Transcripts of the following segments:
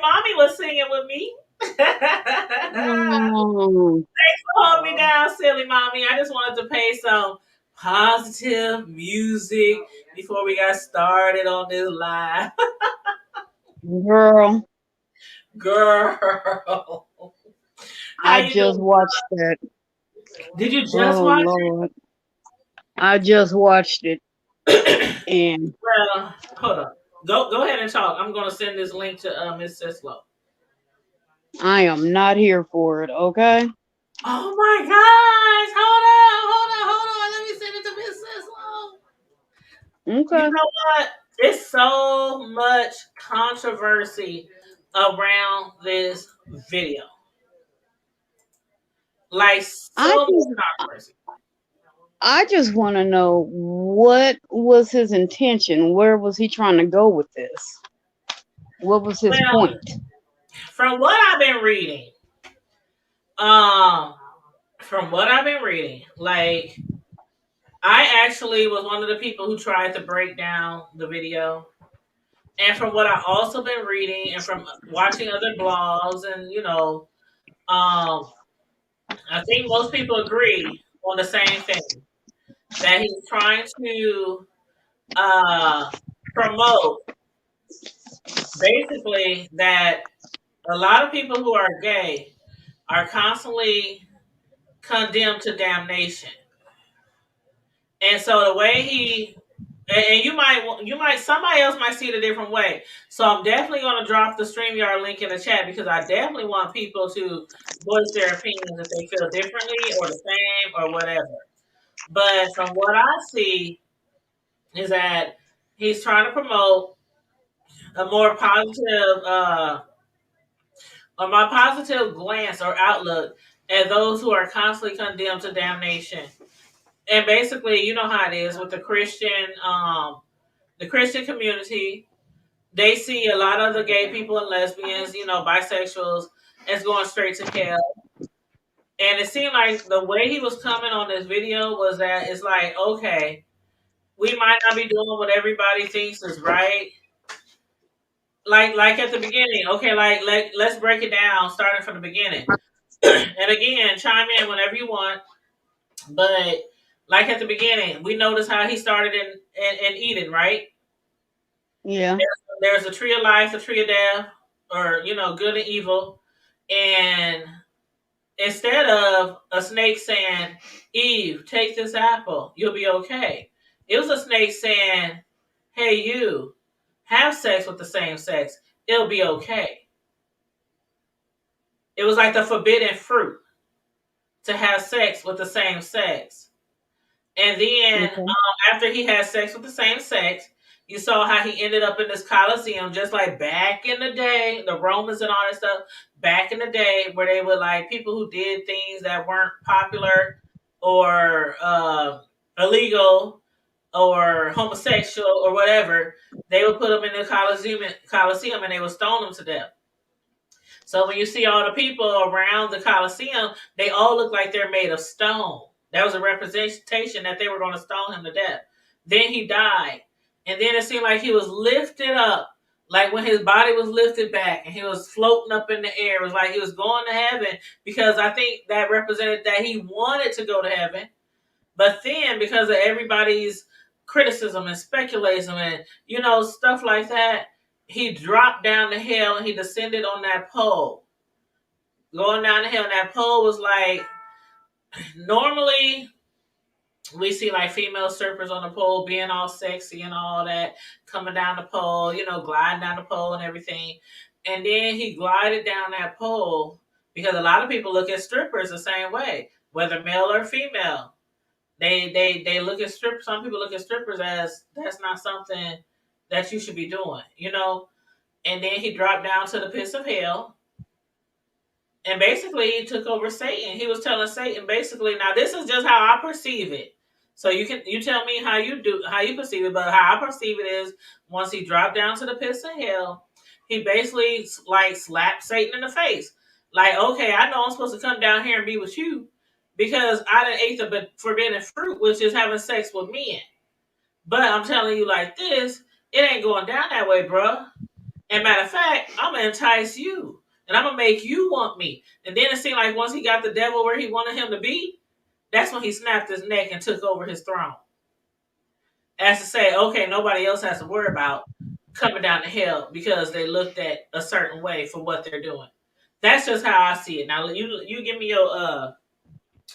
Mommy was singing with me. Oh, Hold me down, silly mommy. I just wanted to play some positive music before we got started on this live. girl, Girl, how I you just doing? watched that. Did you just Oh watch Lord, I just watched it, it? and Well, hold on. Go ahead and talk. I'm gonna send this link to Miss Sislow. I am not here for it. Okay. Oh my gosh! Hold on. Let me send it to Miss Sislow. You Okay. know what? It's so much controversy around this video. Like I so just, much controversy. I just want to know what was his intention. Where was he trying to go with this? What was his Well, point? from what I've been reading, um, from what I've been reading, like I actually was one of the people who tried to break down the video. And from what I also been reading and from watching other blogs and I think most people agree on the same thing that he's trying to uh, promote basically that a lot of people who are gay are constantly condemned to damnation. And so the way he and you might somebody else might see it a different way. So I'm definitely going to drop the StreamYard link in the chat because I definitely want people to voice their opinions if they feel differently or the same or whatever. But from what I see is that he's trying to promote a more positive a more positive glance or outlook at those who are constantly condemned to damnation. And basically, you know how it is with the Christian community. They see a lot of the gay people and lesbians, bisexuals, as going straight to hell. And it seemed like the way he was coming on this video was that it's like, okay, we might not be doing what everybody thinks is right. Like at the beginning, okay, let's break it down starting from the beginning. And again, chime in whenever you want. But like at the beginning, we noticed how he started in Eden, right? Yeah. There's a tree of life, a tree of death, or good and evil. And instead of a snake saying, Eve, take this apple, you'll be okay. It was a snake saying, hey, you, have sex with the same sex, it'll be okay. It was like the forbidden fruit to have sex with the same sex. And then Okay. after he had sex with the same sex, you saw how he ended up in this Colosseum, just like back in the day, the Romans and all that stuff, back in the day, where they would like people who did things that weren't popular or illegal or homosexual or whatever, they would put them in the Colosseum and they would stone them to death. So when you see all the people around the Colosseum, they all look like they're made of stone. That was a representation that they were going to stone him to death. Then he died. And then it seemed like he was lifted up, like when his body was lifted back and he was floating up in the air. It was like he was going to heaven because I think that represented that he wanted to go to heaven. But then because of everybody's criticism and speculation and, stuff like that, he dropped down to hell and he descended on that pole. Going down the hill, and that pole was like normally we see like female surfers on the pole being all sexy and all that, coming down the pole, gliding down the pole and everything. And then he glided down that pole because a lot of people look at strippers the same way, whether male or female. They look at strippers. Some people look at strippers as that's not something that you should be doing. And then he dropped down to the pits of hell and basically he took over Satan. He was telling Satan basically, now this is just how I perceive it. So you tell me how you perceive it, but how I perceive it is once he dropped down to the pits of hell, he basically like slapped Satan in the face. Like, okay, I know I'm supposed to come down here and be with you because I didn't ate the forbidden fruit, which is having sex with men. But I'm telling you like this, it ain't going down that way, bruh. And matter of fact, I'm gonna entice you, and I'm gonna make you want me. And then it seemed like once he got the devil where he wanted him to be, that's when he snapped his neck and took over his throne. As to say, okay, nobody else has to worry about coming down to hell because they looked at a certain way for what they're doing. That's just how I see it. Now you give me your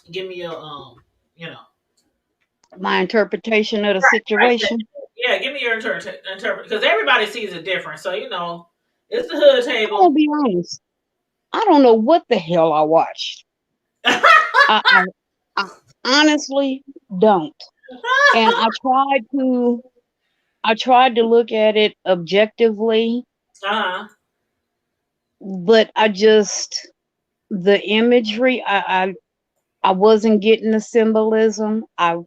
you know My interpretation of the right, situation. yeah, give me your interpret because everybody sees it different. So it's the hood I'm gonna table. be honest. I don't know what the hell I watched. I honestly don't. And I tried to look at it objectively, Uh-huh. but the imagery, I wasn't getting the symbolism. I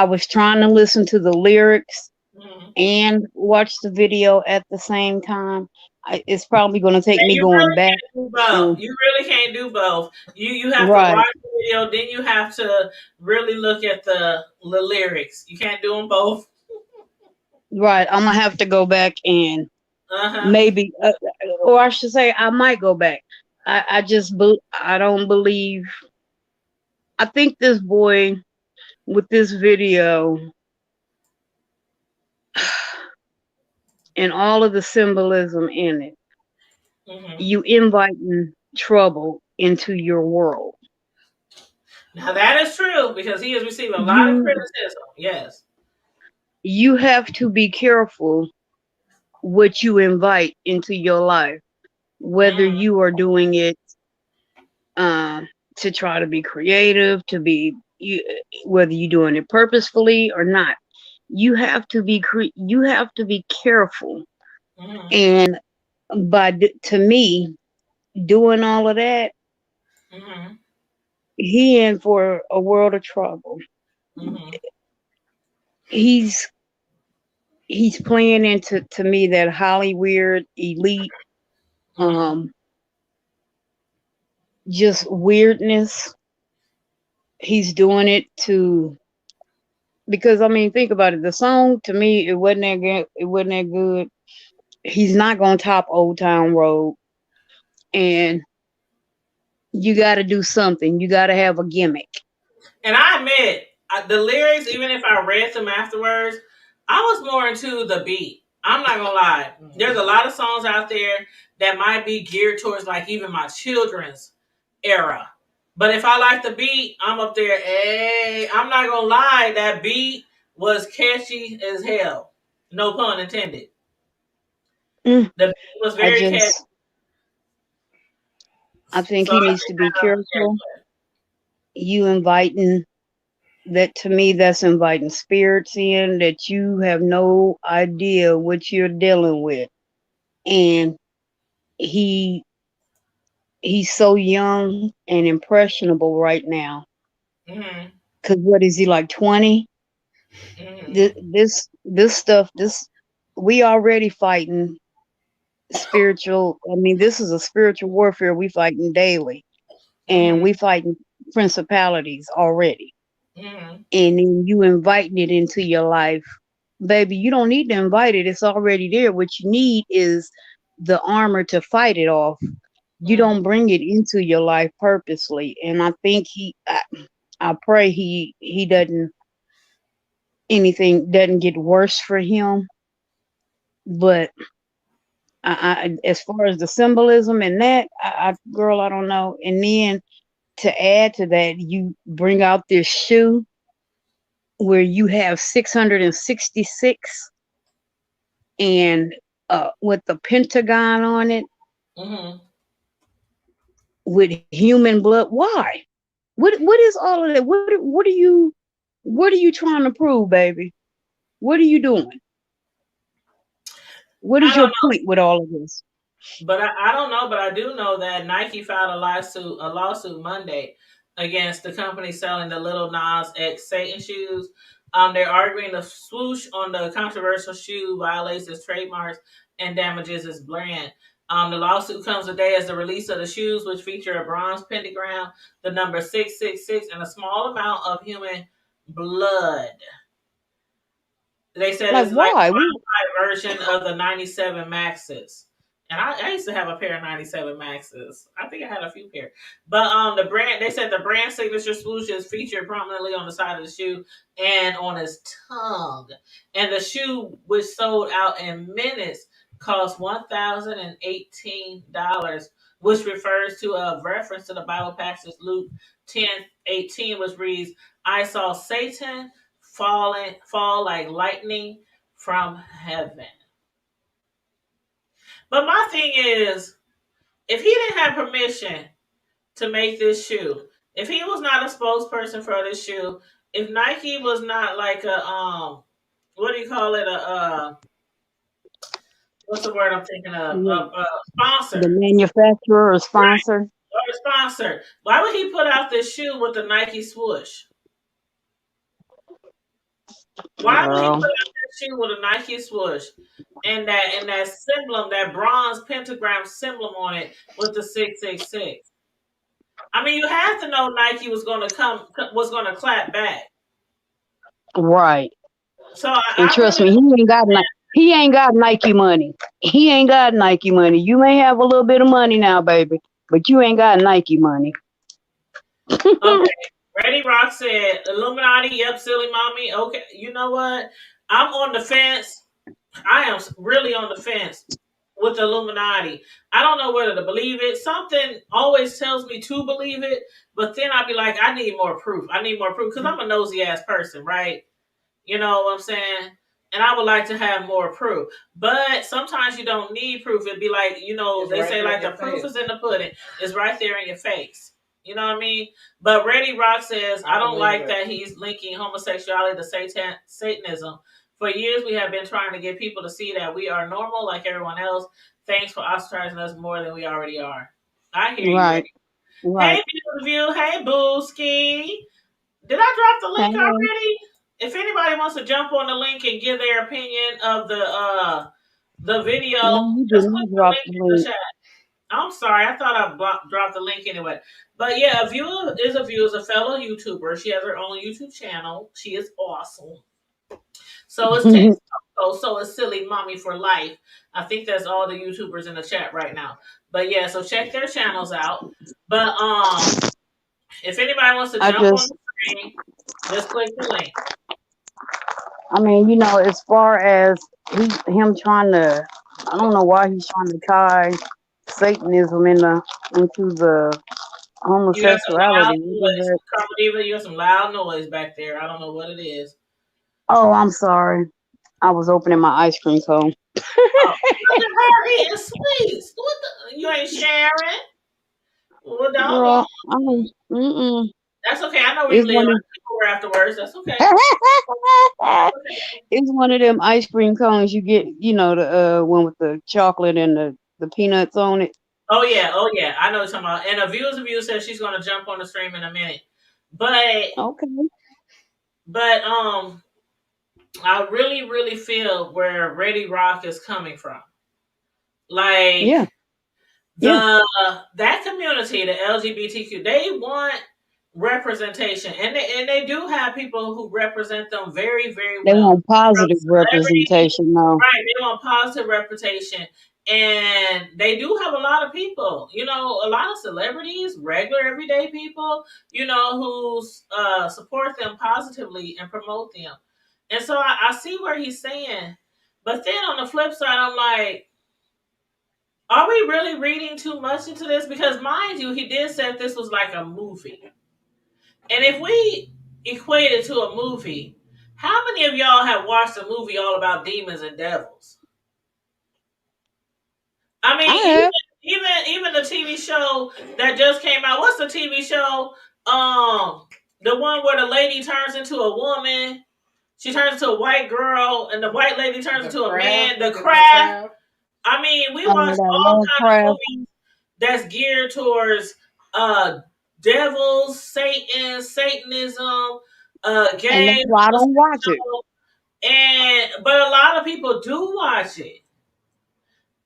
was trying to listen to the lyrics Mm-hmm. and watch the video at the same time. It's probably going to take And me you going really back can't do both. to You really can't do both. You have to right, watch the video, then you have to really look at the lyrics. You can't do them both. right. I'm gonna have to go back and Uh huh. maybe, or I should say, I might go back. I don't believe. I think this boy with this video and all of the symbolism in it, Hmm. you inviting trouble into your world. Now that is true because he is receiving a lot of You criticism. Yes. you have to be careful what you invite into your life, whether Mm-hmm. you are doing it um, to try to be creative, whether you're doing it purposefully or not. You have to be careful. Mm-hmm. And to me, doing all of that, Mm-hmm. he in for a world of trouble. Mm-hmm. He's he's playing into to me that Hollywood elite, Mm-hmm. um, just weirdness. He's doing it to because I mean, think about it. The song to me, it wasn't that good. It wasn't that good. He's not gonna top Old Town Road, and you got to do something. You got to have a gimmick. And I admit, the lyrics, even if I read them afterwards, I was more into the beat. I'm not gonna lie. There's a lot of songs out there that might be geared towards like even my children's era. But if I like the beat, I'm up there. Hey, I'm not gonna lie. That beat was catchy as hell. No pun intended. Mm, The beat was I very catchy. just, I think So he I needs think to be kind of careful. You inviting that to me, that's inviting spirits in that you have no idea what you're dealing with, and he he's so young and impressionable right now. yeah. Mm-hmm. Cause what is he like 20? Mm-hmm. This stuff this we already fighting spiritual. I mean, this is a spiritual warfare we fighting daily, and Mm-hmm. we fighting principalities already. Mm-hmm. And then you inviting it into your life, baby. You don't need to invite it; it's already there. What you need is the armor to fight it off. You Mm-hmm. don't bring it into your life purposely, and I think I pray he doesn't anything doesn't get worse for him. But as far as the symbolism and that, girl, I don't know. And then to add to that, you bring out this shoe where you have 666 and with the pentagon on it Mm-hmm. with human blood. Why? What is all of that? What are you trying to prove, baby? What are you doing? What I is don't your know, point with all of this? but I don't know, but I do know that Nike filed a lawsuit Monday against the company selling the Little Nas X Satan shoes. They're arguing the swoosh on the controversial shoe violates its trademarks and damages its brand. The lawsuit comes a day as the release of the shoes, which feature a bronze pentagram, the number 666, and a small amount of human blood. They said Like it's like why? a modified version of the 97 Maxes. And I used to have a pair of 97 Maxes. I think I had a few pair. But the brand they said the brand signature swoosh is featured prominently on the side of the shoe and on his tongue. And the shoe, which sold out in minutes, cost $1,018, which refers to a reference to the Bible passage Luke 10:18, which reads, I saw Satan fall like lightning from heaven. But my thing is, if he didn't have permission to make this shoe, if he was not a spokesperson for this shoe, if Nike was not like a what do you call it, a what's the word I'm thinking of, Yeah, a sponsor, the manufacturer or right, sponsor. or a sponsor, why would he put out this shoe with the Nike swoosh? Why would he put Girl. out that shoe with a Nike swoosh and that symbol, that bronze pentagram symbol on it with the 666? I mean, you have to know Nike was gonna clap back. Right. So And I trust really me, don't he ain't got Nike money. He ain't got Nike money. You may have a little bit of money now, baby, but you ain't got Nike money. understand. Okay. Ready Rock said Illuminati, yep, silly mommy. Okay, you know what? I'm on the fence. I am really on the fence with the Illuminati. I don't know whether to believe it. Something always tells me to believe it, but then I'll be like, I need more proof. I need more proof because I'm a nosy ass person, right? You know what I'm saying? And I would like to have more proof. But sometimes you don't need proof. It'd be like, It's they right say there in like the your proof face. is in the pudding. It's right there in your face. You know what I mean? But Ready Rock says, I I don't believe like it. that he's linking homosexuality to Satanism. For years, we have been trying to get people to see that we are normal like everyone else. Thanks for ostracizing us more than we already are. I hear you, Right. Ready. Right. Hey, View. Hey, Booski. Did I drop the link Hey, already? If anybody wants to jump on the link and give their opinion of the video, no, you did just click not the drop link the in the link. chat. I'm sorry, I thought I dropped the link anyway. But yeah, a view is a fellow YouTuber. She has her own YouTube channel. She is awesome. So is Text. So is Silly Mommy for Life. I think that's all the YouTubers in the chat right now. But yeah, so check their channels out. But if anybody wants to I jump on just, the screen, just click the link. I mean, as far as him trying to, I don't know why he's trying to tie Satanism into the You got some loud homosexuality. noise. Carmen Diva, you got some loud noise back there. I don't know what it is. Oh, I'm sorry. I was opening my ice cream cone. Oh, look at her eating sweets. What you ain't sharing? Well, don't. Girl, I mean, mm-mm. That's okay. I know where you It's live. one I of can come over afterwards. That's okay. it's one of them ice cream cones you get, the one with the chocolate and the peanuts on it. Oh yeah, oh yeah. I know what you're talking about. And a view says she's gonna jump on the stream in a minute. But Okay. but I really, really feel where Ready Rock is coming from. Like Yeah. Yeah. that community, the LGBTQ, they want representation, and they do have people who represent them very, very They well. want From positive celebrities, representation though. right? They want positive reputation, and they do have a lot of people. A lot of celebrities, regular everyday people, who support them positively and promote them. And so I see where he's saying, but then on the flip side, I'm like, are we really reading too much into this? Because mind you, he did say this was like a movie. And if we equate it to a movie, how many of y'all have watched a movie all about demons and devils? I I mean, have. even the TV show that just came out. What's the TV show? The one where the lady turns into a woman. She turns into a white girl, and the white lady turns into a man. The Craft. I mean, we watch That all kind of Lovecraft movies that's geared towards uh devils, Satanism, and gay, that's why I don't watch it. homosexual, and but a lot of people do watch it.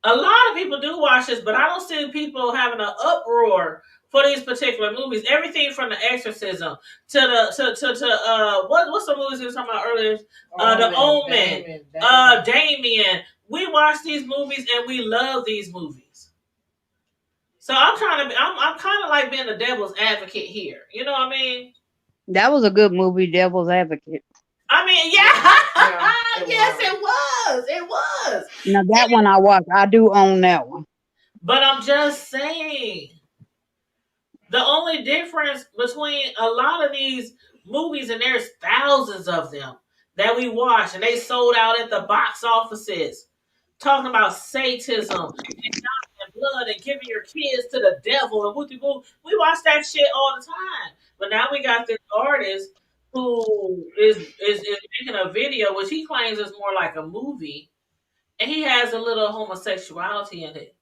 A lot of people do watch this, but I don't see people having an uproar for these particular movies. Everything from The Exorcism to the what's the movies we were talking about earlier? The Omen, Damien. We watch these movies and we love these movies. So I'm trying to be, I'm kind of like being the devil's advocate here. You know what I mean? That was a good movie, Devil's Advocate. I mean, yeah, yes, it was. It was. Now that one I watched. I do own that one. But I'm just saying, the only difference between a lot of these movies, and there's thousands of them that we watch, and they sold out at the box offices, talking about Satanism and blood and giving your kids to the devil and whoopty whoop. We watch that shit all the time. But now we got this artist who is making a video, which he claims is more like a movie, and he has a little homosexuality in it.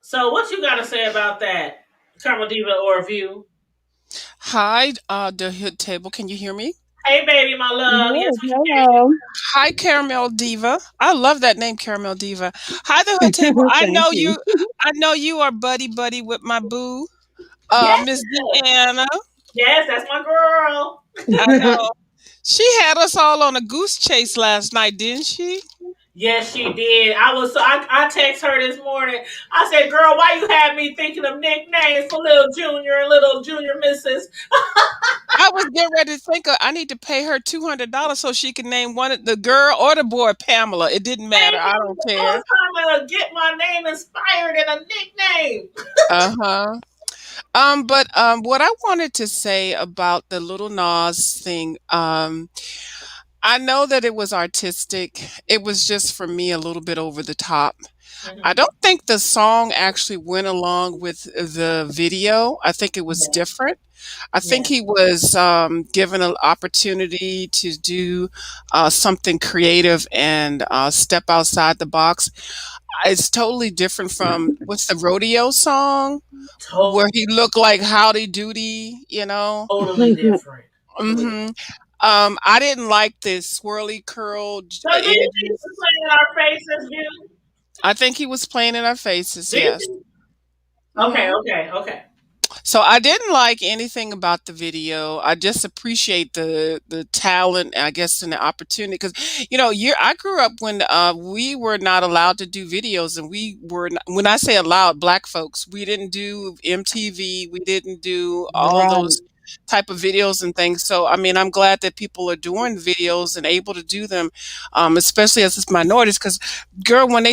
So what you got to say about that, Karma Diva or View? Hi, the Hood Table. Can you hear me? Hey, baby, my love. Yes, Yes, we can hear you. hello. Hi, Caramel Diva. I love that name, Caramel Diva. Hi, the Hood Table. I Thank know you. you. I know you are buddy buddy with my boo, Yes, Miss Deanna. yes, that's my girl. I know she had us all on a goose chase last night, didn't she? Yes, she did. I text her this morning. I said, "Girl, why you had me thinking of nicknames for little Junior and little Junior Missus?" I was getting ready to think of. I need to pay her $200 so she can name one of the girl or the boy Pamela. It didn't matter. Thank I you. don't I was care. trying to get my name inspired in a nickname. Uh huh. But what I wanted to say about the Little Nas thing, I know that it was artistic. It was just for me a little bit over the top. I Hmm. don't think the song actually went along with the video. I think it was Yeah, different. I think yeah, he was given an opportunity to do something creative and step outside the box. It's totally different from what's the rodeo song where he looked like Howdy Doody, you know? totally different. Totally different. hmm I didn't like the swirly curled So, do you think edges. we're playing in our faces, View? I think he was playing in our faces, Do you yes. think? Okay, hmm okay, okay. So I didn't like anything about the video. I just appreciate the talent, I guess, and the opportunity. Because I grew up when we were not allowed to do videos, and we were not, when I say allowed, black folks, we didn't do MTV, we didn't do all of Right. those type of videos and things. So I mean, I'm glad that people are doing videos and able to do them, especially as it's minorities. Because girl, when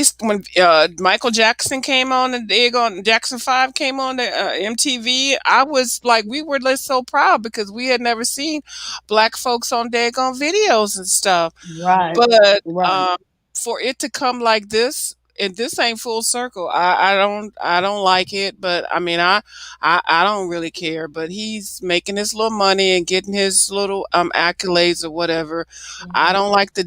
Michael Jackson came on and they on Jackson 5 came on the MTV, I was like, we were like so proud because we had never seen black folks on daggone videos and stuff. Right. But Right. for it to come like this, and this ain't full circle. I don't like it, but I mean I don't really care. But he's making his little money and getting his little accolades or whatever. I Hmm. don't like the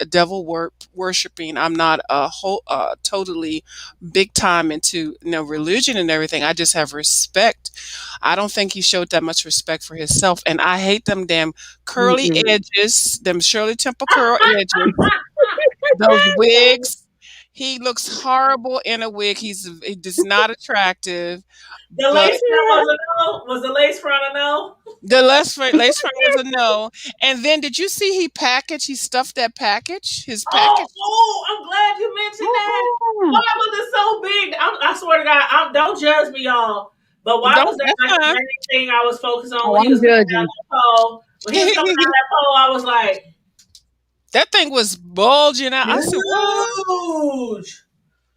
devil worshiping. I'm not a whole totally big time into religion and everything. I just have respect. I don't think he showed that much respect for himself, and I hate them damn curly Mm-mm. edges, them Shirley Temple curl edges, those wigs. He looks horrible in a wig. He is not attractive. The But lace front was a no. Was the lace front a no? the lace front was a no. And then did you see he stuffed that package? His Oh, package. oh, I'm glad you mentioned that. Mm-mm. Why was it so big? I swear to God, don't judge me, y'all. But why Don't was that That's like the fine. main thing I was focused on Oh, when he I'm was coming down judging. that pole? When he was coming down that pole, I was like, That thing was bulging out. I said, "What?" huge.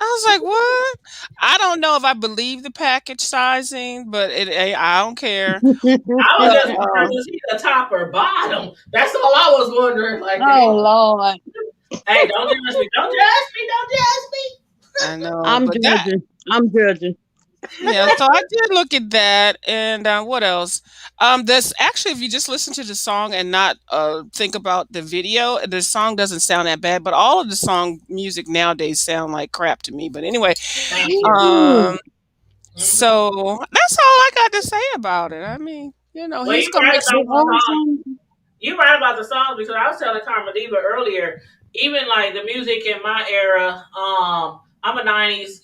I was like, "What?" I don't know if I believe the package sizing, but I don't care. I was But just wondering, was he the top or bottom? That's all I was wondering. Like, did he? Oh Lord. Hey, don't judge me. Don't judge me. Don't judge me. I know, I'm but that judging. I'm judging. yeah, so I did look at that, and what else? This actually, if you just listen to the song and not think about the video, the song doesn't sound that bad. But all of the song music nowadays sound like crap to me. But anyway, Thank you. Ooh. um, Hmm. so that's all I got to say about it. I mean, Well, he's you gonna right make The about some the old money. song. song. You right about the songs because I was telling Karma Diva earlier, even like the music in my era, I'm a 90s,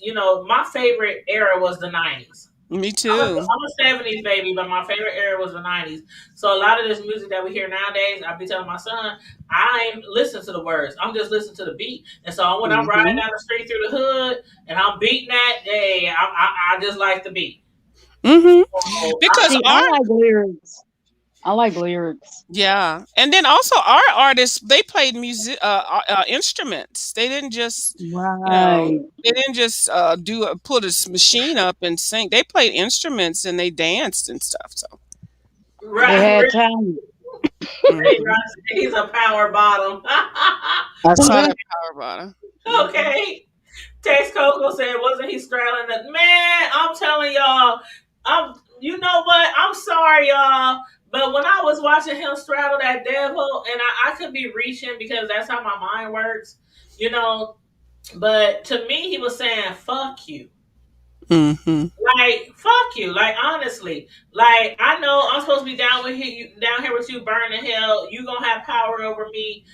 my favorite era was the 90s. Me I'm a, too. I'm a 70s baby, but my favorite era was the 90s. So a lot of this music that we hear nowadays, I be telling my son, I ain't listen to the words. I'm just listening to the beat. And so when I'm riding Hmm. down the street through the hood and I'm beating that, hey, I just like the beat. Hmm. So Because See, I our like lyrics. I like lyrics. Yeah, and then also our artists, they played instruments. They didn't just, Right. they didn't just put a machine up and sing. They played instruments and they danced and stuff. So, They right, had talent. hmm, he's a power bottom. I saw that power bottom. Hmm. Okay. Tex Coco said, wasn't he straddling the man? I'm telling y'all, you know what? I'm sorry, y'all. But when I was watching him straddle that devil, and I could be reaching because that's how my mind works, you know. But to me, he was saying, fuck you. Hmm. Like fuck you, like honestly, like I know I'm supposed to be down here with you, burning hell. You gonna have power over me.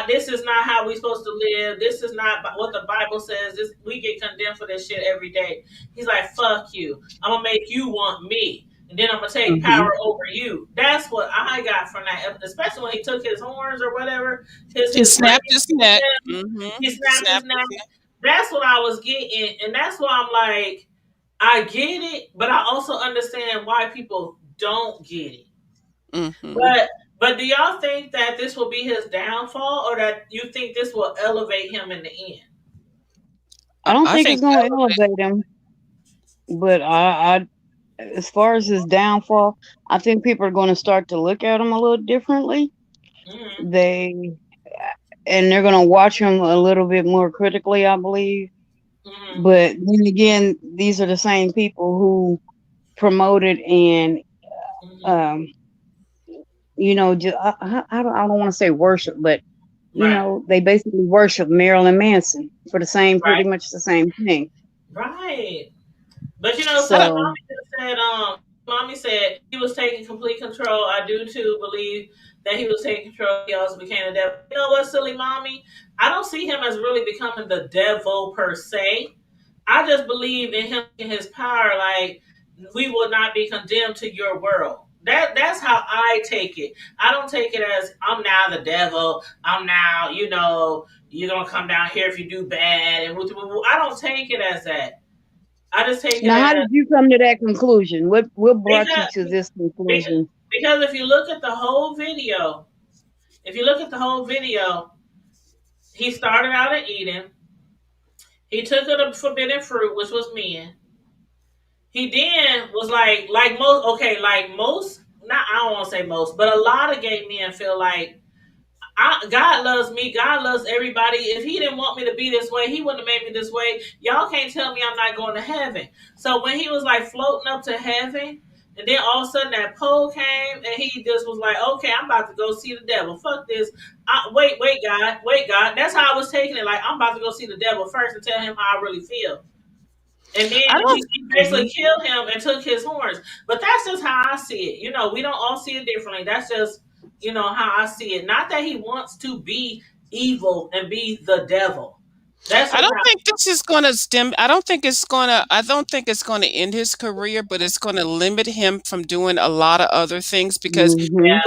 This is not how we supposed to live. This is not what the Bible says. This we get condemned for this shit every day. He's like, fuck you. I'm gonna make you want me, and then I'm gonna take Hmm. power over you. That's what I got from that, especially when he took his horns or whatever, He his snapped reins his from neck. him. Hmm. He snapped his Snapped neck. his neck. That's what I was getting, and that's why I'm like. I get it, but I also understand why people don't get it. Hmm. But do y'all think that this will be his downfall, or that you think this will elevate him in the end? I don't I think think it's going to elevate him, but as far as his downfall, I think people are going to start to look at him a little differently. Mm-hmm. They and they're going to watch him a little bit more critically, I believe. Mm-hmm. But then again, these are the same people who promoted and Mm-hmm. um, just I don't want to say worship, but Right. they basically worship Marilyn Manson for the same, pretty Right. much the same thing. Right. But I Sweet don't. So Mommy just said, Mommy said he was taking complete control. I do too believe that he was taking control. He also became the devil. You know what, silly mommy? I don't see him as really becoming the devil per se. I just believe in him in his power. Like we will not be condemned to your world. That's how I take it. I don't take it as I'm now the devil. I'm now, you're gonna come down here if you do bad, and I don't take it as that. I just take it now, how as did you come to that conclusion? What brought you because to this because conclusion? because if you look at the whole video, if you look at the whole video, he started out at Eden. He took of the forbidden fruit, which was men. He then was like most okay, like most not I don't want to say most, but a lot of gay men feel like God loves me. God loves everybody. If He didn't want me to be this way, He wouldn't have made me this way. Y'all can't tell me I'm not going to heaven. So when he was like floating up to heaven, and then all of a sudden that pole came, and he just was like, "Okay, I'm about to go see the devil. Fuck this. Wait, God. That's how I was taking it. Like I'm about to go see the devil first and tell him how I really feel." And then I don't. he basically Mhm. killed him and took his horns. But that's just how I see it. We don't all see it differently. That's just, how I see it. Not that he wants to be evil and be the devil. That's I just don't how. think this is going to stem. I don't think it's going to. I don't think it's going to end his career, but it's going to limit him from doing a lot of other things because Hmm.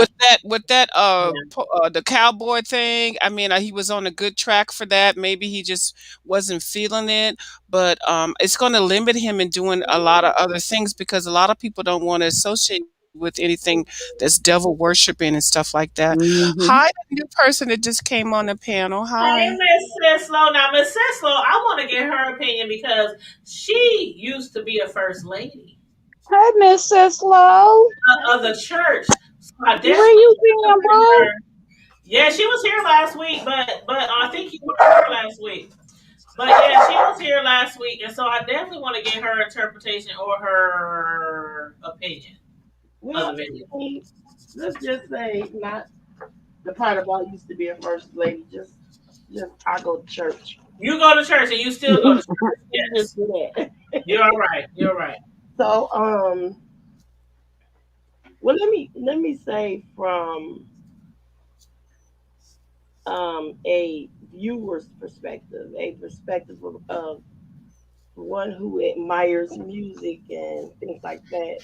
the cowboy thing. I mean, he was on a good track for that. Maybe he just wasn't feeling it, but it's going to limit him in doing a lot of other things because a lot of people don't want to associate with anything that's devil worshiping and stuff like that. Hmm. Hi, the new person that just came on the panel. Hey, Hi. Miss Sislo. Now, Miss Sislo, I want to get her opinion because she used to be a first lady Hey, Miss Sislo, of the church. So I where definitely you want to been, bring bro? her. Yeah, she was here last week, but I think you weren't here last week. But yeah, she was here last week, and so I definitely want to get her interpretation or her opinion of the Well, video. I mean, let's just say not the part about used to be a first lady. Just I go to church. You go to church and you still go to church. Let's just Yes, do that. you're all right. You're right. So, well, let me say from a viewer's perspective, a perspective of one who admires music and things like that.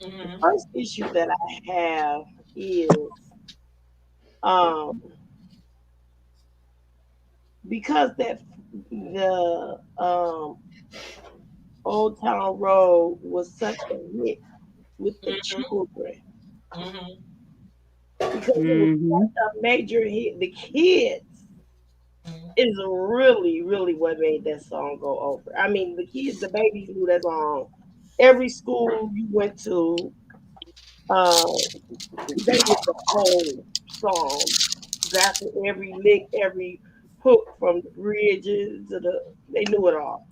The Mhm. first issue that I have is um, because that the Old Town Road was such a hit with the Mhm. children, Mhm. because it was Mhm. such a major hit. The kids Mhm. is really, really what made that song go over. I mean, the kids, the babies knew that song. Every school you went to, uh, they knew the whole song. Exactly every lick, every hook from the bridges to the, they knew it all.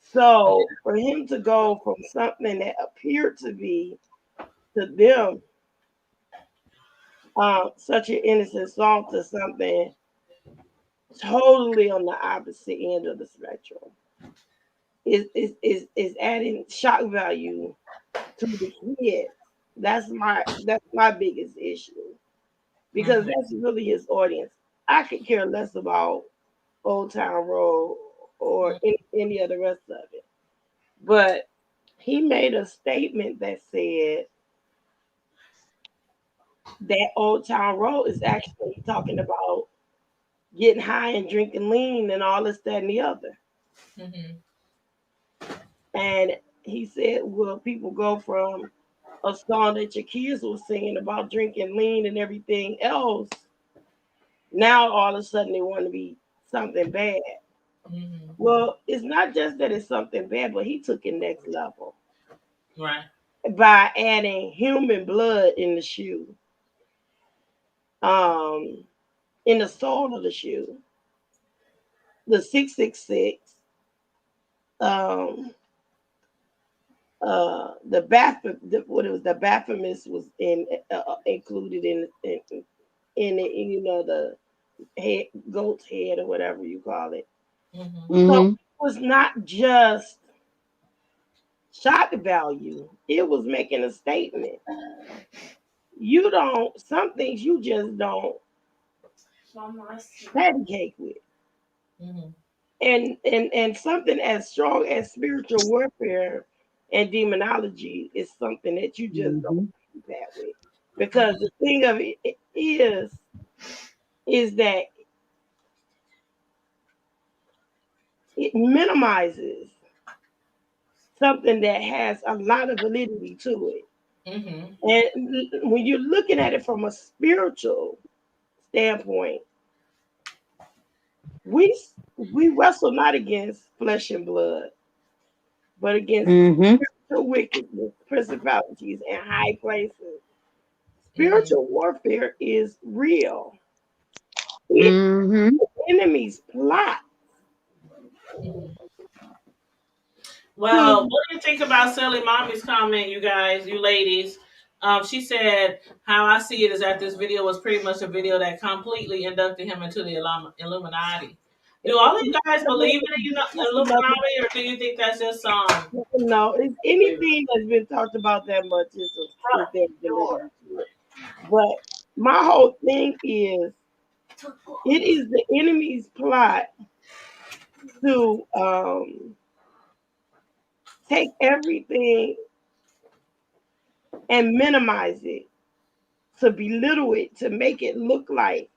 So for him to go from something that appeared to be to them such an innocent song to something totally on the opposite end of the spectrum is adding shock value to the kids. That's my biggest issue because Mhm. that's really his audience. I could care less about Old Town Road or any of the rest of it, but he made a statement that said that Old Town Road is actually talking about getting high and drinking lean and all this, that, and the other. Mhm. And he said, well, people go from a song that your kids were singing about drinking lean and everything else, now all of a sudden they want to be something bad. Mhm. Well, it's not just that it's something bad, but he took it next level Right. by adding human blood in the shoe, um, in the sole of the shoe, the 666, um, the what it was, the Baphomet was included in it, the head, goat's head or whatever you call it. Mhm. So it Mhm. was not just shock value; it was making a statement. You don't, some things you just don't patty cake with, Mhm. and something as strong as spiritual warfare and demonology is something that you just don't Mhm. do that with, because Mhm. the thing of it is that it minimizes something that has a lot of validity to it. Mhm. And when you're looking at it from a spiritual standpoint, we we wrestle not against flesh and blood, but against Mhm. spiritual wickedness, principalities, and high places. Mhm. Spiritual warfare is real. It Mhm. the enemy's plot Mhm. Well, to what do you think about Silly Mommy's comment, you guys, you ladies? She said, "How I see it is that this video was pretty much a video that completely inducted him into the Illuminati." Do all of you guys believe in the that's another. Illuminati, or do you think that's just No, it's anything that's been talked about that much is there validity to it. But my whole thing is it is the enemy's plot to take everything and minimize it, to belittle it, to make it look like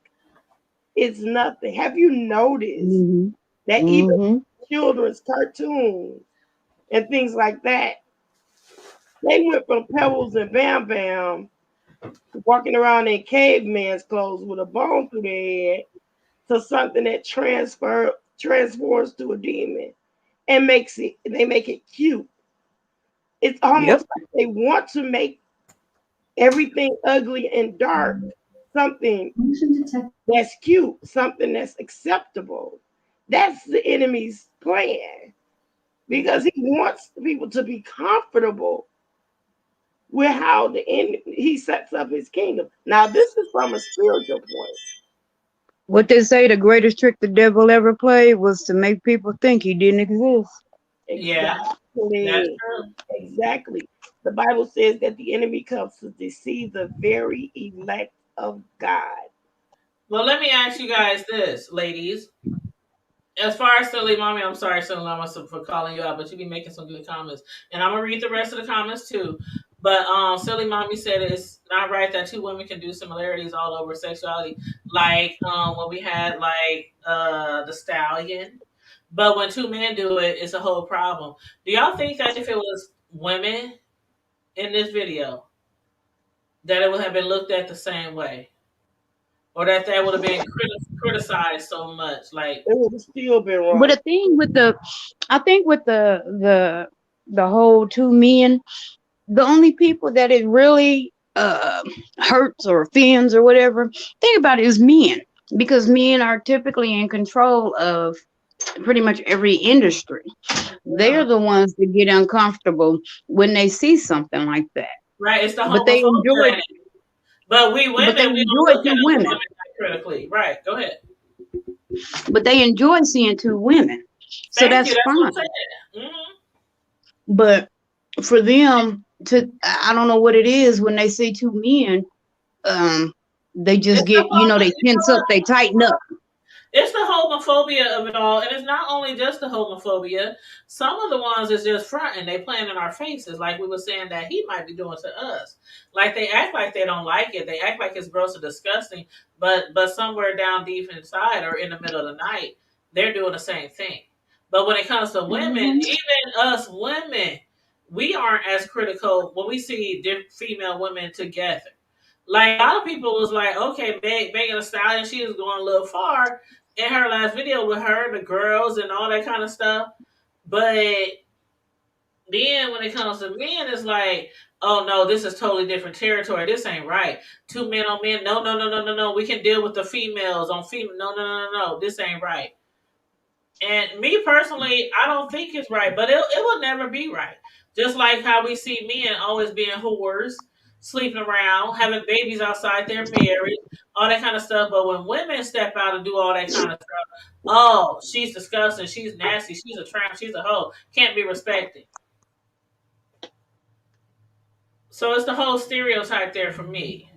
it's nothing. Have you noticed Mhm. that even Mhm. children's cartoons and things like that, they went from Pebbles and Bam Bam walking around in caveman's clothes with a bone through their head to something that transforms to a demon and they make it cute. It's Yep. almost like they want to make everything ugly and dark something that's cute, something that's acceptable. That's the enemy's plan because he wants people to be comfortable with how he sets up his kingdom. Now, this is from a spiritual point. What they say the greatest trick the devil ever played was to make people think he didn't exist. yeah, that's Exactly. true. Exactly. The Bible says that the enemy comes to deceive the very elect of God. Well, let me ask you guys this, ladies. As far as silly mommy, I'm sorry, silly mama, for calling you out, but you be making some good comments, and I'm gonna read the rest of the comments too. But silly mommy said it's not right that two women can do similarities all over sexuality, like when we had like the stallion, but when two men do it, it's a whole problem. Do y'all think that if it was women in this video, that it would have been looked at the same way, or that would have been criticized so much? Like, It would have still been But wrong. the thing with I think with the whole two men, the only people that it really hurts or offends or whatever, think about it, is men, because men are typically in control of pretty much every industry. They're the ones that get uncomfortable when they see something like that. right? It's the But they homophobia enjoy, in it. But we but they women, we don't enjoy look at two other women. women that critically. Right. Go ahead. But they enjoy seeing two women, so Thank you. that's That's what I'm fine. saying. Hmm. But for them to, I don't know what it is when they see two men, um, they just It's the get, they you know tense up, what? they tighten up. It's the homophobia of it all, and it's not only just the homophobia. Some of the ones is just fronting. They playing in our faces, like we were saying that he might be doing to us. Like they act like they don't like it. They act like it's gross or disgusting. But somewhere down deep inside or in the middle of the night, they're doing the same thing. But when it comes to women, Hmm. even us women, we aren't as critical when we see female women together. Like a lot of people was like, okay, Megan Thee Stallion, she was going a little far in her last video with her, the girls, and all that kind of stuff. But then when it comes to men, it's like, oh no, this is totally different territory. This ain't right. Two men on men. No, no, no, no, no, no. We can deal with the females on female. No, no, no, no, no. This ain't right. And me personally, I don't think it's right, but it will never be right. Just like how we see men always being whores, sleeping around, having babies outside their marriage, all that kind of stuff. But when women step out and do all that kind of stuff, oh, she's disgusting, she's nasty, she's a tramp, she's a hoe, can't be respected. So it's the whole stereotype there for me.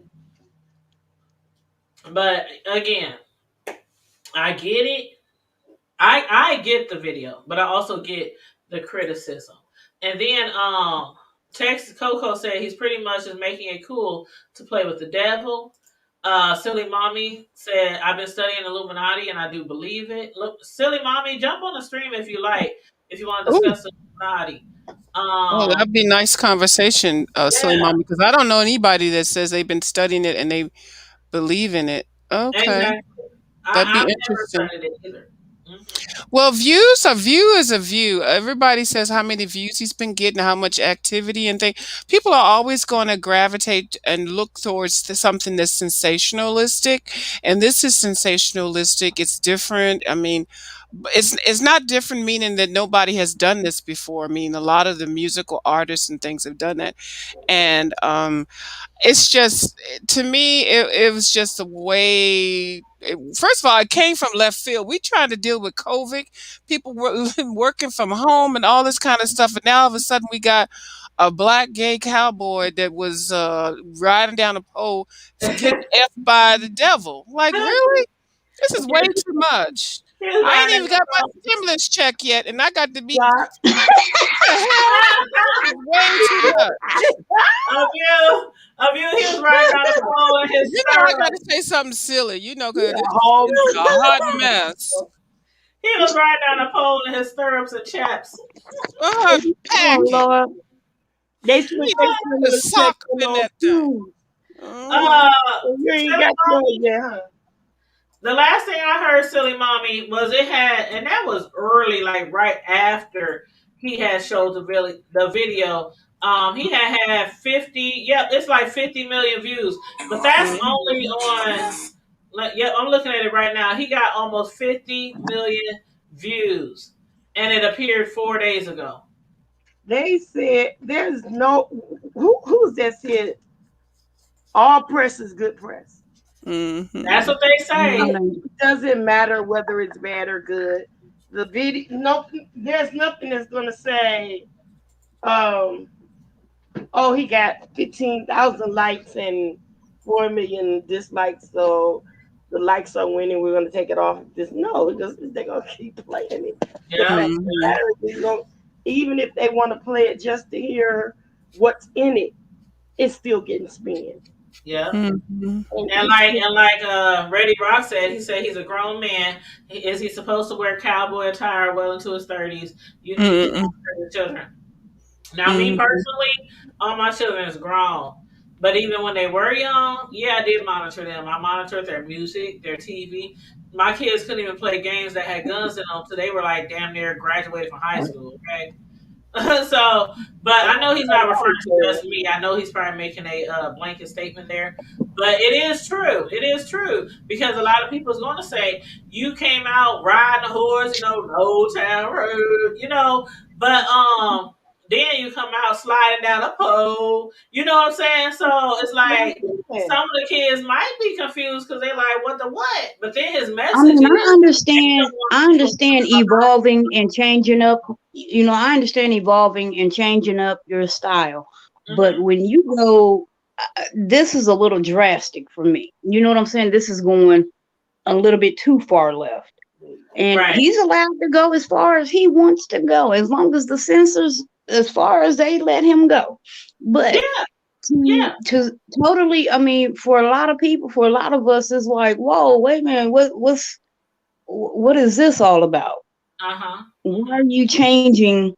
But again, I get it. I get the video, but I also get the criticism. And then Texas Coco said he's pretty much just making it cool to play with the devil. Silly Mommy said, I've been studying Illuminati and I do believe it. Look, Silly Mommy, jump on the stream if you like, if you want to Oh, discuss Illuminati. oh, Um, that'd be nice conversation, silly yeah, mommy, because I don't know anybody that says they've been studying it and they believe in it. Okay, exactly. that'd be I've never interesting. studied it either. Hmm. Well, views, a view is a view. Everybody says how many views he's been getting, how much activity and things. People are always going to gravitate and look towards something that's sensationalistic, and this is sensationalistic. It's different. I mean, it's not different, meaning that nobody has done this before. I mean, a lot of the musical artists and things have done that, and it's just to me it was just a way first of all, it came from left field. We trying to deal with COVID, people were working from home and all this kind of stuff, and now all of a sudden we got a black gay cowboy that was riding down a pole getting f by the devil. Like, really? This is way too much. He was I ain't riding even got my stimulus check yet, and I got to be, Right. what the hell? This is way too much. of you, he was riding down the pole in his You know, I got stirrups. to say something silly, because Yeah, this is a hot mess. He was riding down the pole in his stirrups and chaps. A hot Oh packet. Lord, they should You take put a stimulus check sock up on in those that thing. shoes. Mhm. Uh, And you ain't Silly got yours Mommy. yet, huh? The last thing I heard, Silly Mommy, was it had, and that was early, like right after he had showed the video. He had 50. Yep, it's like 50 million views, but that's Mhm. only on. Like, yep, I'm looking at it right now. He got almost 50 million views, and it appeared 4 days ago. They said there's no who's that said all press is good press. That's Mhm. what they say. It doesn't matter whether it's bad or good. The video, no, there's nothing that's gonna say, um, oh, he got 15,000 likes and 4 million dislikes. So the likes are winning. We're gonna take it off. Just no, just they're gonna keep playing it. The Yeah. fact of the Mhm. matter is, even if they want to play it just to hear what's in it, it's still getting spin. Yeah. Mhm. And And it's like just, and like Reddy Rock said, he said he's a grown man. Is he supposed to wear cowboy attire well into his 30s? You need to Mhm. monitor your children. Now, me Mhm. personally, all my children is grown. But even when they were young, yeah, I did monitor them. I monitored their music, their TV. My kids couldn't even play games that had guns in them until they were like damn near graduated from high school. Okay, so, but and I know that's he's what not referring I to said. just me. I know he's probably making a blanket statement there, but it is true. It is true because a lot of people is going to say you came out riding a horse, Old Town Road, but then you come out sliding down a pole. You know what I'm saying? So it's like Yeah. some of the kids might be confused because they like what the what, but then his I message mean, is I people understand evolving and changing up. I understand evolving and changing up your style. But hmm when you go, this is a little drastic for me. You know what I'm saying? This is going a little bit too far left. And right, he's allowed to go as far as he wants to go, as long as the censors, as far as they let him go. But yeah, to yeah, to totally, I mean, for a lot of people, for a lot of us, it's like, whoa, wait a minute, what is this all about? uh huh, Why are you changing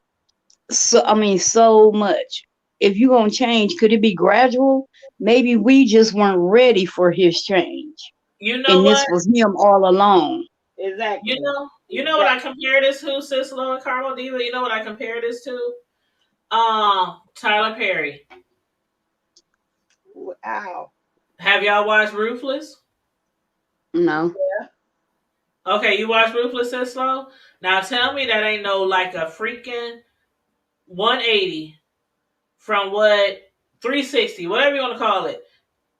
so much? If you're gonna change, could it be gradual? Maybe we just weren't ready for his change. You know And what? this was him all along. Exactly. You know what I Exactly. compare this to, Sislo and Carmel Diva? You know what I compare this to? Tyler Perry. Wow. Have y'all watched Ruthless? No. Okay, you watched Ruthless, Sislo? Now tell me that ain't no like a freaking 180 from what 360, whatever you want to call it,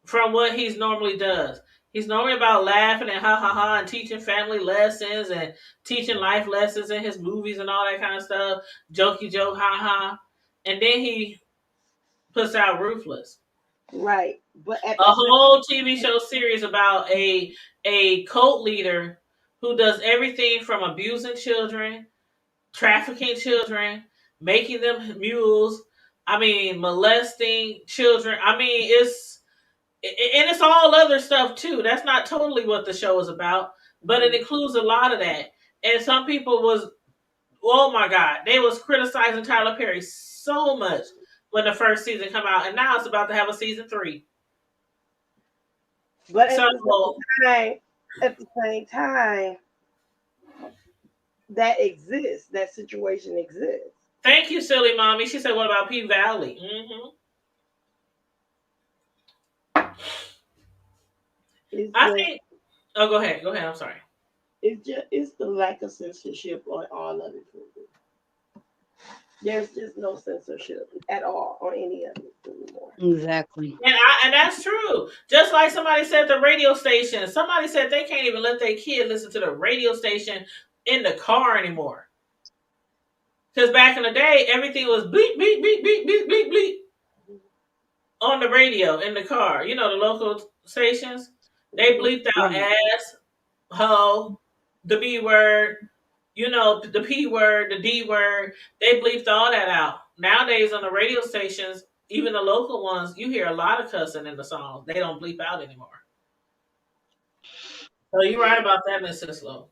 from what he's normally does. He's normally about laughing and ha ha ha and teaching family lessons and teaching life lessons in his movies and all that kind of stuff. Jokey joke, ha ha. And then he puts out Ruthless, Right. But at a the same whole TV show series about a cult leader who does everything from abusing children, trafficking children, making them mules. I mean, molesting children. I mean, and it's all other stuff too. That's not totally what the show is about, but it includes a lot of that. And some people was, oh my god, they was criticizing Tyler Perry so much when the first season come out, and now it's about to have a season 3. but So at the same time, that exists. That situation exists. thank you, silly mommy. She said, "What about P Valley?" It's I just think. Oh, go ahead. Go ahead. I'm sorry. it's the lack of censorship on all of it. There's just no censorship at all on any of it anymore. Exactly. And that's true. Just like somebody said, the radio station. Somebody said they can't even let their kid listen to the radio station in the car anymore. Because back in the day, everything was bleep bleep bleep bleep bleep bleep bleep on the radio in the car. The local stations. They bleeped out Right. ass, ho, the B word, the P word, the D word. They bleeped all that out. Nowadays on the radio stations, even the local ones, you hear a lot of cussing in the songs. They don't bleep out anymore. So you're right about that, Miss Sislo.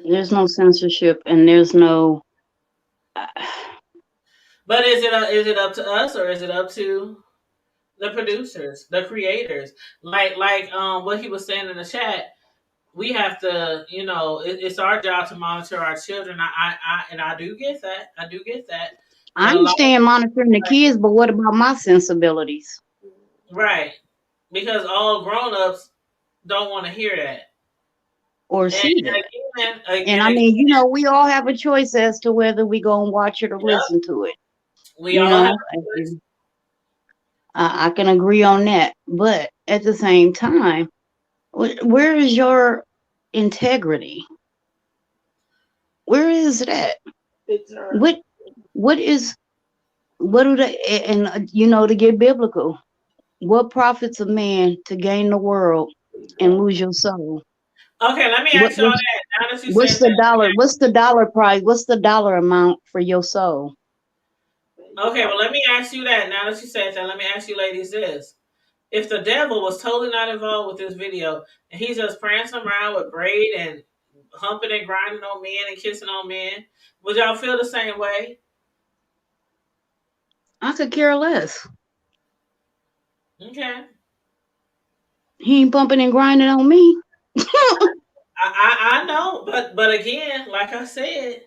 There's no censorship, and there's no. Uh, But is it up to us or is it up to the producers, the creators? Like what he was saying in the chat, we have to, it's our job to monitor our children. I do get that. I do get that. I But a lot of understand people, monitoring the kids, but what about my sensibilities right, because all grown-ups don't want to hear that. or And see that? again, And and I again, mean, we all have a choice as to whether we go and watch it or yep, listen to it. we You all have know, a choice. and I can agree on that. But at the same time, where is your integrity? Where is that? It's her. What what is what do they, and to get biblical? What profits a man to gain the world There you and go. lose your soul? Okay, let me What ask y'all what's that. Now that you what's said the that, dollar? What's the dollar price? What's the dollar amount for your soul? There you okay, well, go. let me ask you that. Now that you said that, let me ask you ladies this. If the devil was totally not involved with this video and he's just prancing around with braid and humping and grinding on men and kissing on men, would y'all feel the same way? I could care less. Okay. He ain't bumping and grinding on me. I know, but again, like I said,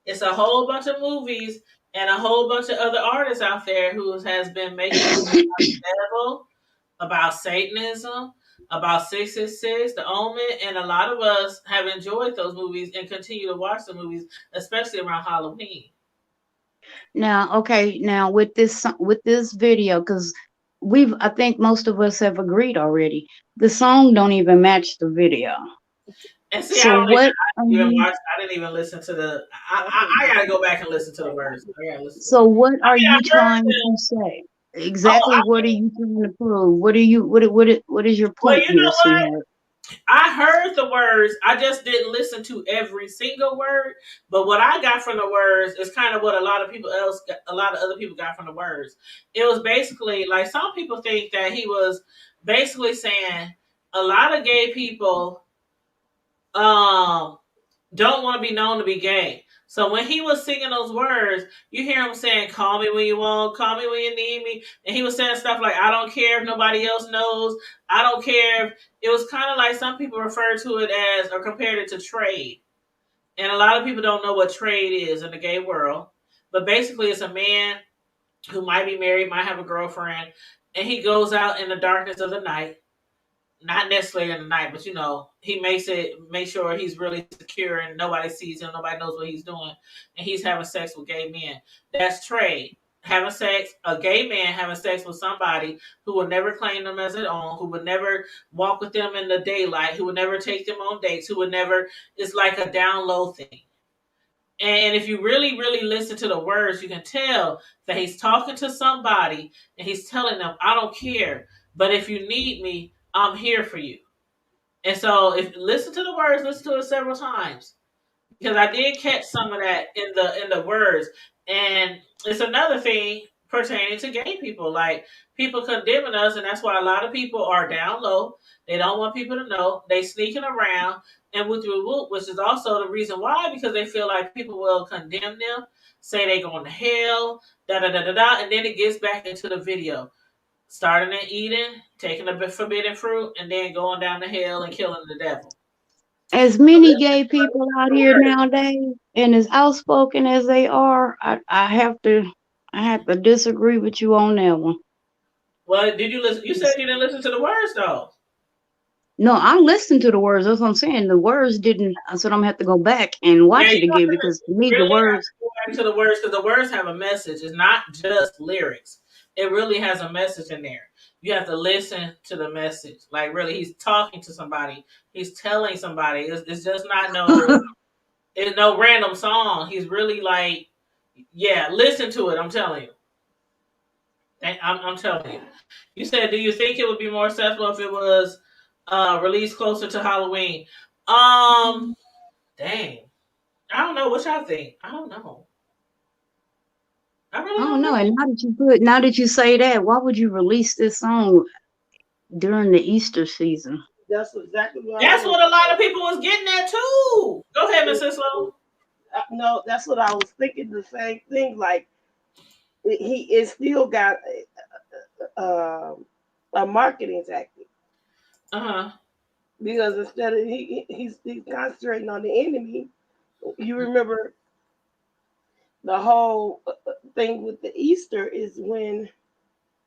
it's a whole bunch of movies and a whole bunch of other artists out there who has been making movies about the devil, about Satanism, about 666, The Omen, and a lot of us have enjoyed those movies and continue to watch the movies, especially around Halloween. Now, okay, now with this video, because I think most of us have agreed already. The song don't even match the video. And see, So what? I didn't even watch. I didn't even listen to the. I gotta go back and listen to the words. I gotta listen to So it. what I are mean, I you heard trying them. to say? Oh, Exactly what are you trying to prove? What are you what is your well, point you here, know what? sweetheart? I heard the words. I just didn't listen to every single word. But what I got from the words is kind of what a lot of other people got from the words. It was basically like some people think that he was basically saying a lot of gay people um don't want to be known to be gay. So when he was singing those words, you hear him saying, "Call me when you want, call me when you need me," and he was saying stuff like, "I don't care if nobody else knows. I don't care." It was kind of like some people refer to it as or compared it to trade, and a lot of people don't know what trade is in the gay world. But basically, it's a man who might be married, might have a girlfriend, and he goes out in the darkness of the night, not necessarily in the night, but he make sure he's really secure and nobody sees him, nobody knows what he's doing, and he's having sex with gay men. That's trade. Having sex, a gay man having sex with somebody who will never claim them as their own, who would never walk with them in the daylight, who would never take them on dates, who would never. It's like a down low thing. And if you really, really listen to the words, you can tell that he's talking to somebody and he's telling them, "I don't care, but if you need me, I'm here for you." And so, if listen to the words, listen to it several times because I did catch some of that in the words. And it's another thing pertaining to gay people, like people condemning us, and that's why a lot of people are down low. They don't want people to know. They sneaking around and with the whoop, which is also the reason why because they feel like people will condemn them, say they going to hell, da da da da da, and then it gets back into the video starting at Eden, taking the forbidden fruit, and then going down to hell and killing the devil. As many gay people out here nowadays, and as outspoken as they are, I have to disagree with you on that one. Well, did you listen? You said you didn't listen to the words, though. No, I listened to the words. That's what I'm saying. The words didn't. So I'm gonna have to go back and Yeah, watch you it again because to me the really have words. to go back to the words because the words have a message. It's not just lyrics. It really has a message in there. You have to listen to the message. Like really, he's talking to somebody. He's telling somebody. It's just not it's no random song. He's really like, yeah, listen to it. I'm telling you. I'm telling you. You said, do you think it would be more successful if it was released closer to Halloween? Um, Dang, I don't know. What y'all think? I don't know. I I really don't don't know. And know. now that you say that, why would you release this song during the Easter season? That's exactly what I That's was. what a lot of people was getting at too. Go ahead, Miss Slow. No, that's what I was thinking. The same thing. Like he is still got uh, a marketing tactic Uh huh. because instead of he's concentrating on the enemy. You remember the whole thing with the Easter is when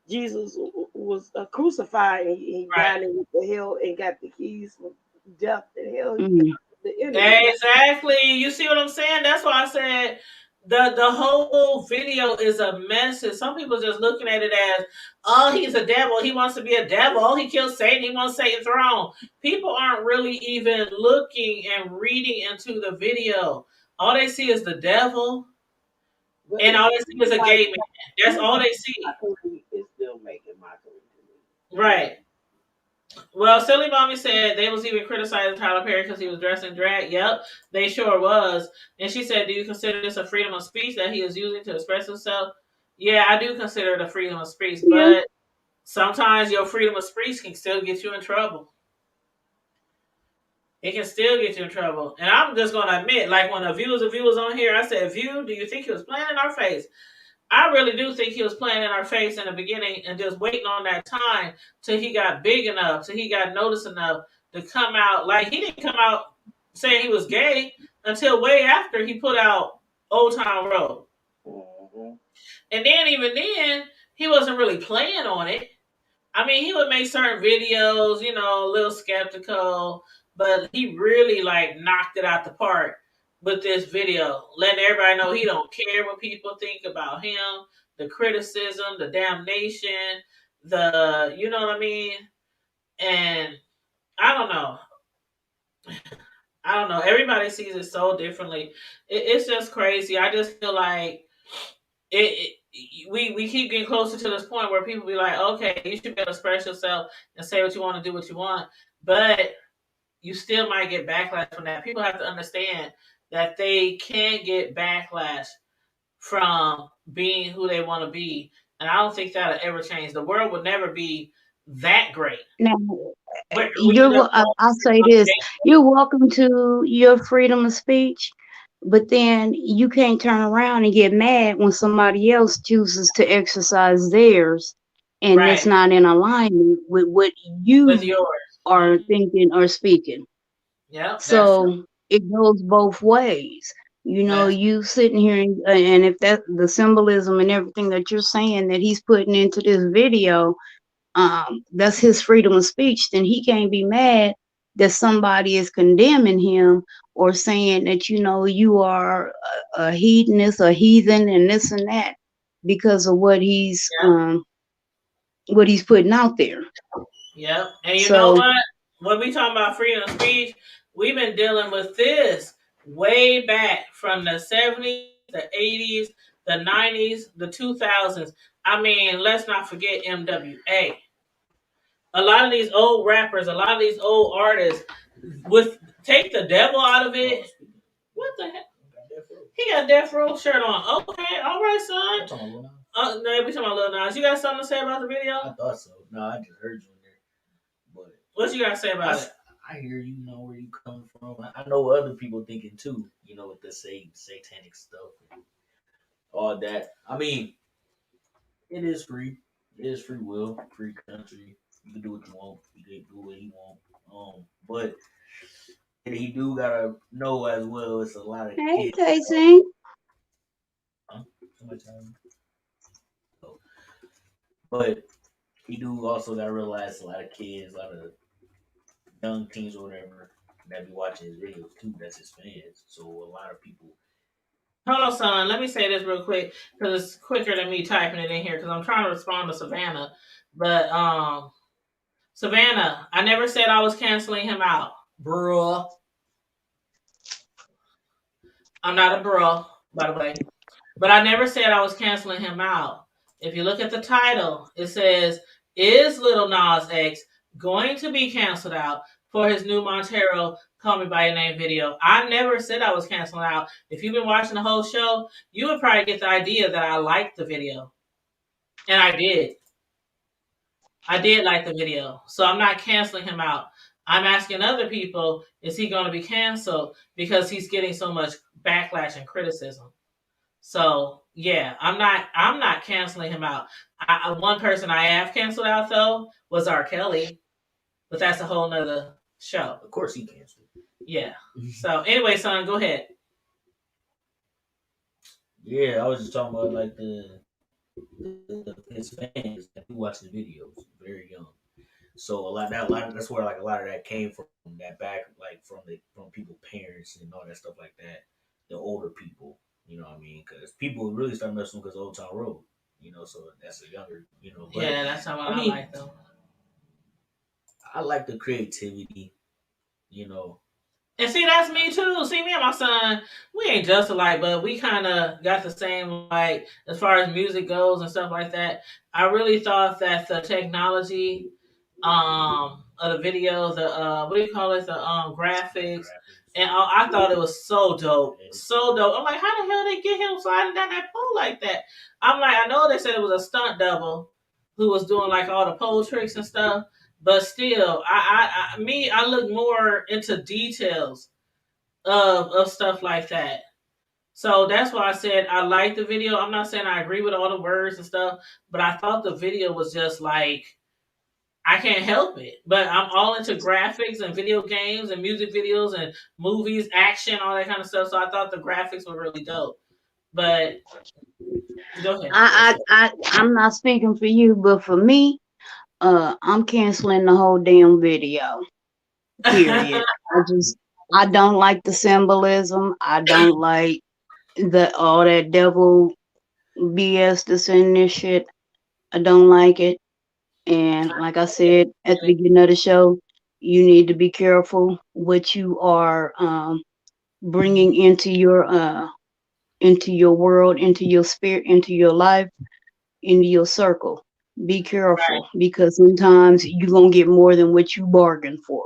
Jesus was crucified and he Right. died and went to hell and got the keys for death and hell. He got Mm. the enemy. Exactly. You see what I'm saying? That's why I said the whole video is a message. Some people just looking at it as, oh, he's a devil. He wants to be a devil. Oh, he killed Satan. He wants Satan's throne. People aren't really even looking and reading into the video. All they see is the devil, But and it's all they see is a like gay man. That's it's all they see. mockery. It's still making mockery. Right. Well, Silly Mommy said they was even criticizing Tyler Perry because he was dressed in drag. Yep, they sure was. And she said, "Do you consider this a freedom of speech that he is using to express himself?" Yeah, I do consider it a freedom of speech, Yeah. but sometimes your freedom of speech can still get you in trouble. It can still get you in trouble. And I'm just gonna admit, like when a View was on here, I said, "View, do you think he was playing in our face?" I really do think he was playing in our face in the beginning and just waiting on that time till he got big enough, till he got noticed enough to come out. Like he didn't come out saying he was gay until way after he put out Old Town Road. Mhm. And then even then, he wasn't really playing on it. I mean, he would make certain videos, a little skeptical, but he really like knocked it out the park with this video, letting everybody know he don't care what people think about him, the criticism, the damnation, you know what I mean? And I don't know. I don't know. Everybody sees it so differently. It's just crazy. I just feel like we keep getting closer to this point where people be like, okay, you should be able to express yourself and say what you want to do, what you want, but you still might get backlash from that. People have to understand that they can get backlash from being who they want to be, and I don't think that'll ever change. The world will never be that great. Now, We you're. just I'll say this: you're welcome to your freedom of speech, but then you can't turn around and get mad when somebody else chooses to exercise theirs, and it's right not in alignment with what with you yours. are thinking or speaking. Yep, that's true. So it goes both ways. That's You sitting here and if that the symbolism and everything that you're saying that he's putting into this video, that's his freedom of speech, then he can't be mad that somebody is condemning him or saying that you are a hedonist, a heathen, and this and that because of what he's putting out there. Yep. And you know So what? When we talk about freedom of speech, we've been dealing with this way back from the 70s, the 80s, the 90s, the 2000s. I mean, let's not forget MWA. A lot of these old rappers, a lot of these old artists, with take the devil out of it. What the heck? He got Death Row shirt on. Okay, all right, son. No, we talking about Lil Nas. You got something to say about the video? I thought so. No, I just heard you in there. But what you got to say about it? I hear you know where you come from. I know what other people thinking too. With the satanic stuff and all that. I mean, it is free. It is free will, free country. You can do what you want. You can do what you want. But he do gotta know as well. It's a lot of hey, kids. Casey. Huh? Somebody tell me. So, but he do also gotta realize a lot of kids, a lot of young teens or whatever that be watching his videos too. That's his fans. So a lot of people. Hold on, son. Let me say this real quick because it's quicker than me typing it in here because I'm trying to respond to Savannah. But Savannah, I never said I was canceling him out, bruh. I'm not a bruh, by the way. But I never said I was canceling him out. If you look at the title, it says, "Is Lil Nas X going to be canceled out for his new Montero Call Me By Your Name video?" I never said I was canceling out. If you've been watching the whole show, you would probably get the idea that I liked the video. And I did. I did like the video. So I'm not canceling him out. I'm asking other people, is he going to be canceled because he's getting so much backlash and criticism? So yeah, I'm not canceling him out. One person I have canceled out though was R. Kelly, but that's a whole nother show. Of course he canceled. Yeah. So anyway, son, go ahead. Yeah, I was just talking about like his fans that do watch the videos very young. So that's where like a lot of that came from that back like from people parents and all that stuff like that. The older people, you know what I mean? Because people really start messing because Old Town Road, so that's a younger, But, yeah, that's not what I like though. I like the creativity, And see, that's me too. See, me and my son, we ain't just alike, but we kind of got the same, like, as far as music goes and stuff like that. I really thought that the technology of the video, the what do you call it, the graphics, and I thought it was so dope, so dope. I'm like, how the hell they get him sliding down that pole like that? I'm like, I know they said it was a stunt double who was doing like all the pole tricks and stuff, but still, I look more into details of stuff like that. So that's why I said I like the video. I'm not saying I agree with all the words and stuff, but I thought the video was just like, I can't help it. But I'm all into graphics and video games and music videos and movies, action, all that kind of stuff. So I thought the graphics were really dope. But go ahead. I'm not speaking for you, but for me, I'm canceling the whole damn video. Period. I don't like the symbolism. I don't like all that devil BS that's in this shit. I don't like it. And like I said at the beginning of the show, you need to be careful what you are bringing into your world, into your spirit, into your life, into your circle. Be careful because sometimes you're gonna get more than what you bargained for.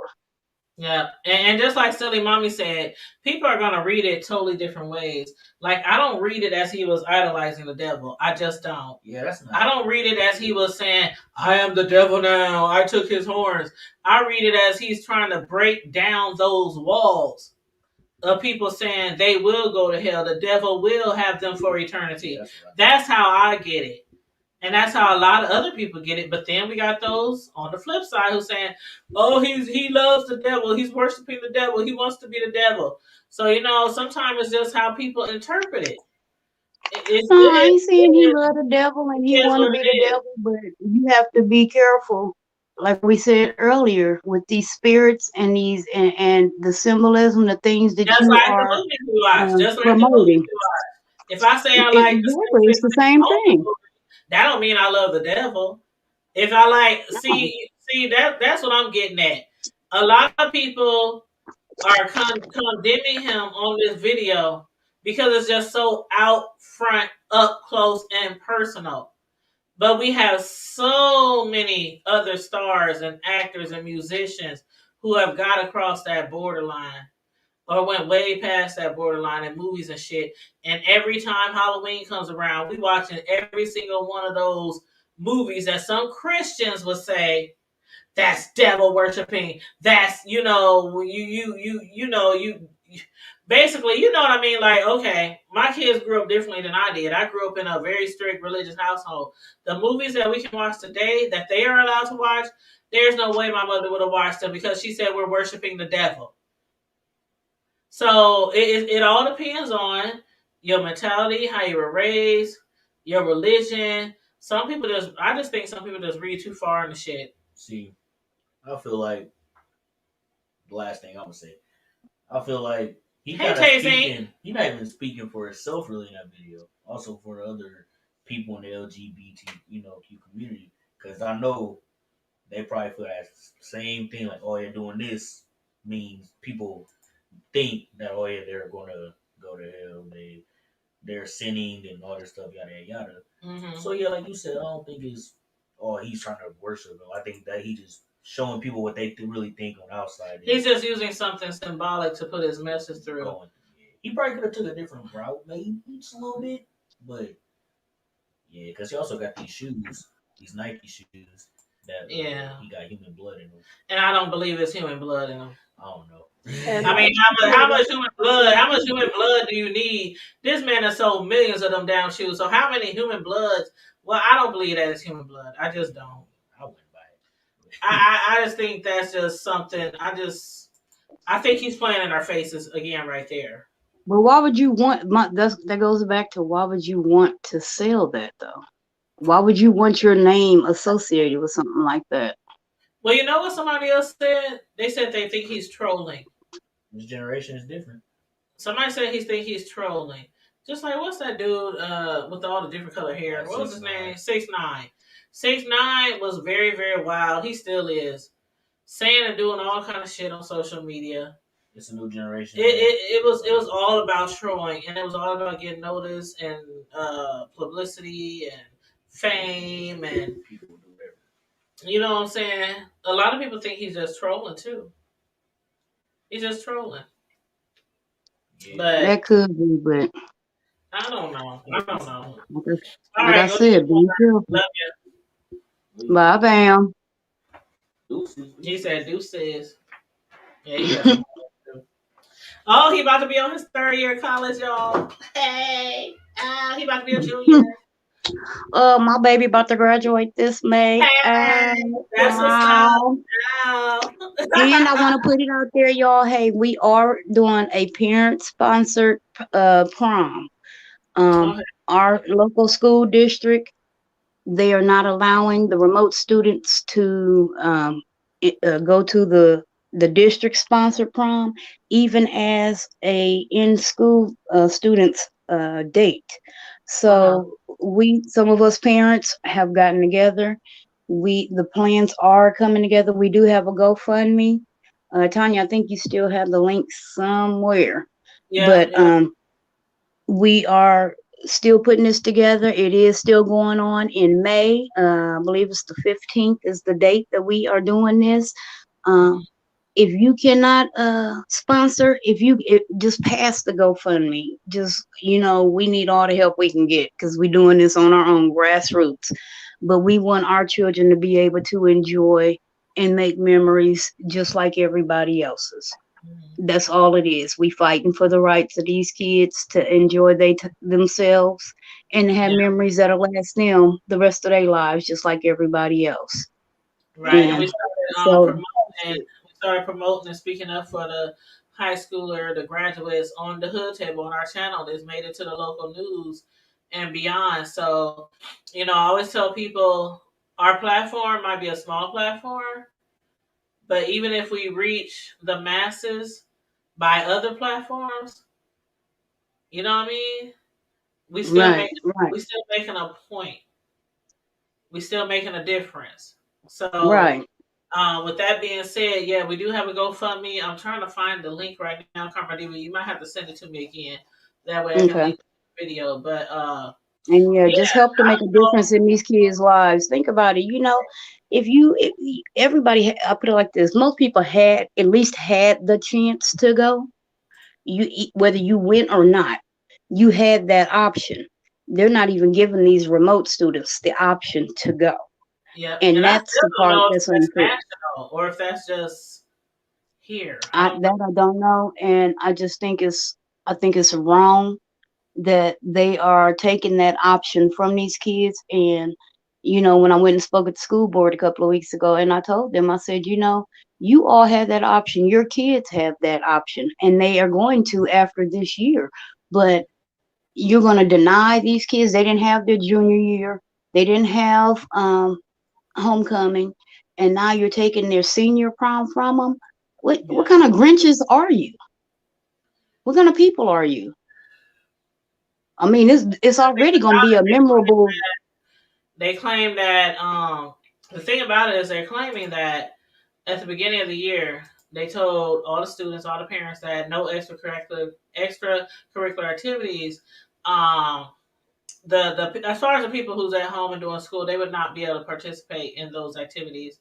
Yeah, and just like Silly Mommy said, people are gonna read it totally different ways. Like I don't read it as he was idolizing the devil. I just don't. Yeah, that's not. I don't read it as he was saying, "I am the devil now. I took his horns." I read it as he's trying to break down those walls of people saying they will go to hell. The devil will have them for eternity. That's how I get it. And that's how a lot of other people get it. But then we got those on the flip side who's saying, "Oh, he loves the devil. He's worshiping the devil. He wants to be the devil." So sometimes it's just how people interpret it. I ain't saying he love the devil and he want to be the devil, but you have to be careful, like we said earlier, with these spirits and these and the symbolism, the things that just you like are the movie we watch. Just like the movie promoting. we watch. If I say I like Exactly, it's the same thing. that don't mean I love the devil. If I like, see that's what I'm getting at. A lot of people are condemning him on this video because it's just so out front, up close, and personal. But we have so many other stars and actors and musicians who have got across that borderline or went way past that borderline in movies and shit. And every time Halloween comes around, we watching every single one of those movies that some Christians would say that's devil worshiping. That's basically, you know what I mean? Like, okay, my kids grew up differently than I did. I grew up in a very strict religious household. The movies that we can watch today that they are allowed to watch, there's no way my mother would have watched them because she said we're worshiping the devil. So it all depends on your mentality, how you were raised, your religion. I just think some people just read too far into shit. See, I feel like the last thing I'm gonna say, I feel like he's not even speaking for himself really in that video. Also for the other people in the LGBT, Q community, because I know they probably feel that same thing. Like, oh, you're doing this means people think that, oh yeah, they're gonna go to hell. They're sinning and all this stuff, yada yada. Mm-hmm. So yeah, like you said, I don't think it's he's trying to worship him. I think that he just showing people what they really think on the outside. He's just using something symbolic to put his message through. He probably could have took a different route, maybe just a little bit, but yeah, because he also got these shoes, these Nike shoes that he got human blood in them, and I don't believe it's human blood in them. I don't know. I mean, how much human blood? How much human blood do you need? This man has sold millions of them damn shoes. So how many human bloods? Well, I don't believe that it's human blood. I just don't. I wouldn't buy it. I just think that's just something. I think he's playing in our faces again right there. But why would you want? That goes back to why would you want to sell that though? Why would you want your name associated with something like that? Well, you know what somebody else said? They said they think he's trolling. This generation is different. Somebody said he's trolling. Just like, what's that dude with all the different color hair? What was his name? 6ix9ine. 6ix9ine was very, very wild. He still is. Saying and doing all kind of shit on social media. It's a new generation. It was all about trolling, and it was all about getting noticed and publicity and fame and people do whatever. You know what I'm saying? A lot of people think he's just trolling too. He's just trolling. Yeah. But That could be, but I don't know. I don't know. like I, All like I right, go ahead. said, be careful. Love We Bye, bam. deuces, you. He deuces. said deuces. Yeah, he got some. Oh, he about to be on his third year of college, y'all. Hey, he about to be a junior. My baby about to graduate this May. Hey, that's what's up. Wow. Wow. And I want to put it out there, y'all. Hey, we are doing a parent sponsored prom. Okay. Our local school district, they are not allowing the remote students to go to the district sponsored prom, even as a in school students date. Uh-huh. So some of us parents have gotten together. The plans are coming together. We do have a GoFundMe. Tanya, I think you still have the link somewhere, Yeah, but yeah. we are still putting this together. It is still going on in May. I believe it's the 15th is the date that we are doing this. Mhm. Um, if you cannot sponsor, just pass the GoFundMe. Just we need all the help we can get because we're doing this on our own grassroots. But we want our children to be able to enjoy and make memories just like everybody else's. Mhm. That's all it is. We fighting for the rights of these kids to enjoy themselves and have Yeah, memories that'll last them the rest of their lives, just like everybody else. right. And And we started so, promoting and we started promoting and speaking up for the high schooler, the graduates on the hood table on our channel that's made it to the local news and beyond. So, I always tell people our platform might be a small platform, but even if we reach the masses by other platforms, you know what I mean? We still right, make right, we still making a point. We still making a difference. So, right. with that being said, yeah, we do have a GoFundMe. I'm trying to find the link right now. Carmen, you might have to send it to me again. That way I can Okay. link the video. But And yeah, yeah, just help to make a difference in these kids' lives. Think about it. If everybody, I put it like this: most people had at least had the chance to go. Whether you went or not, you had that option. They're not even giving these remote students the option to go, yep. and And I that's still the don't part know if that's that's unfair. national or if that's just here. I don't know. I don't know, and I think it's wrong that they are taking that option from these kids. And when I went and spoke at the school board a couple of weeks ago, and I told them, I said, you all have that option. Your kids have that option, and they are going to after this year. But you're going to deny these kids. They didn't have their junior year. They didn't have homecoming, and now you're taking their senior prom from them. What Yeah. kind of Grinches are you? What kind of people are you? I mean, it's The thing already going to be about a memorable. they claim that the thing about it is they're claiming that at the beginning of the year, they told all the students, all the parents that no extracurricular activities. Um, the as far as the people who's at home and doing school, they would not be able to participate in those activities.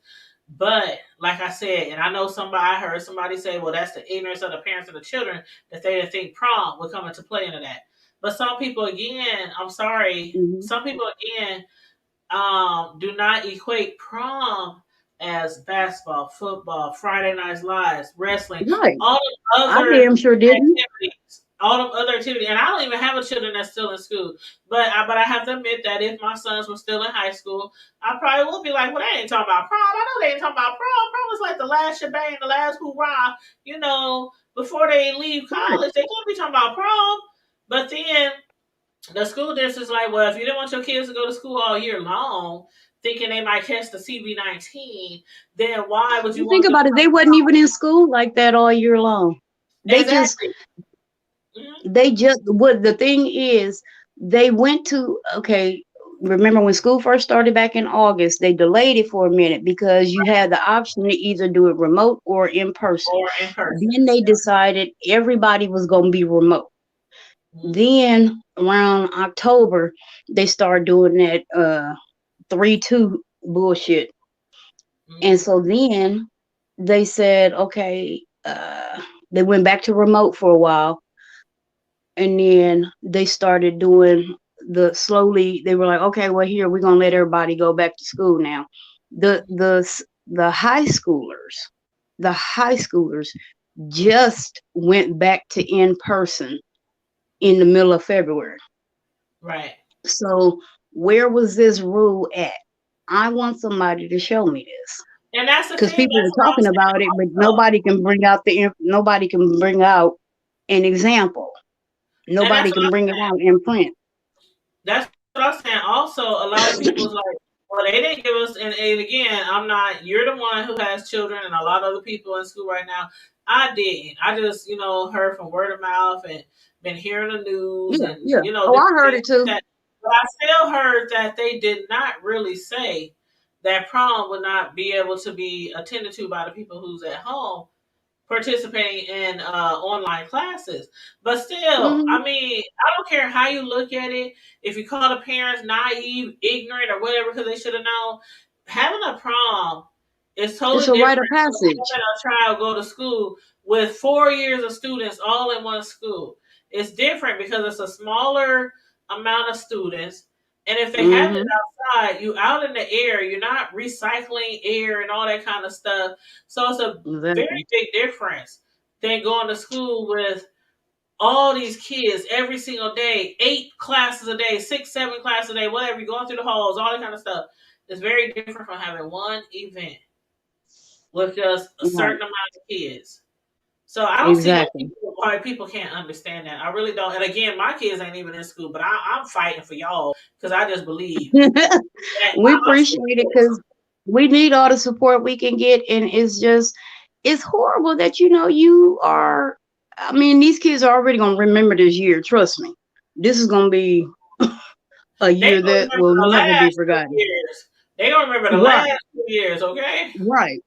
But like I said, and I know I heard somebody say, well, that's the ignorance of the parents and the children that they didn't think prom would come into play into that. But some people again, I'm sorry, Mhm. some people again do not equate prom as basketball, football, Friday Night Lives, wrestling, Right. all the I other damn sure didn't. activities. All the other activities, and I don't even have a children that's still in school. But I have to admit that if my sons were still in high school, I probably would be like, well, they ain't talking about prom. I know they ain't talking about prom. Prom is like the last shebang, the last hoorah. Before they leave Right. college, they can't be talking about prom. But then the school district is like, well, if you didn't want your kids to go to school all year long, thinking they might catch the CV-19, then why would you You think want them? about it, they wasn't even in school like that all year long. They just Exactly. Mhm. what the thing is, they went to okay, remember when school first started back in August, they delayed it for a minute because you had the option to either do it remote or in person. Or in person. Then they decided everybody was going to be remote. Mhm. Then around October, they started doing that 3-2 bullshit. And Mm-hmm. so then they said, okay, they went back to remote for a while, and then they started doing the slowly. They were like, okay, well, here we're gonna let everybody go back to school now. The the high schoolers just went back to in person in the middle of February. Right. So where was this rule at? I want somebody to show me this, And that's the because thing. people That's are what I'm talking saying about it, but also. nobody can bring out an example. And Nobody that's what can I'm bring it saying. out in print. That's what I'm saying. Also, a lot of people is like, well, they didn't give us. And again, I'm not. You're the one who has children, and a lot of other people in school right now. I didn't. I just, heard from word of mouth and been hearing the news Yeah, and yeah. Oh, I different heard things it too. like that. But I still heard that they did not really say that prom would not be able to be attended to by the people who's at home participating in online classes. But still, Hmm. I mean, I don't care how you look at it. If you call the parents naive, ignorant, or whatever because they should have known, having a prom is It's totally a different rite of from passage. having a child go to school with 4 years of students all in one school. It's different because it's a smaller amount of students. And if they have it Hmm. outside, you out in the air, you're not recycling air and all that kind of stuff. So it's a very Exactly. big difference than going to school with all these kids every single day, 8 classes a day, 6, 7 classes a day, whatever, you're going through the halls, all that kind of stuff. It's very different from having one event with just a Right. certain amount of kids. So I don't see Exactly. why people can't understand that. I really don't. And again, my kids ain't even in school, but I'm fighting for y'all because I just believe that We I'm appreciate it serious. because we need all the support we can get, and it's horrible that you are. I mean, these kids are already gonna remember this year. Trust me, this is gonna be a They year gonna that remember will the never be last two forgotten. years. They gonna remember the Right, last 2 years, okay? right.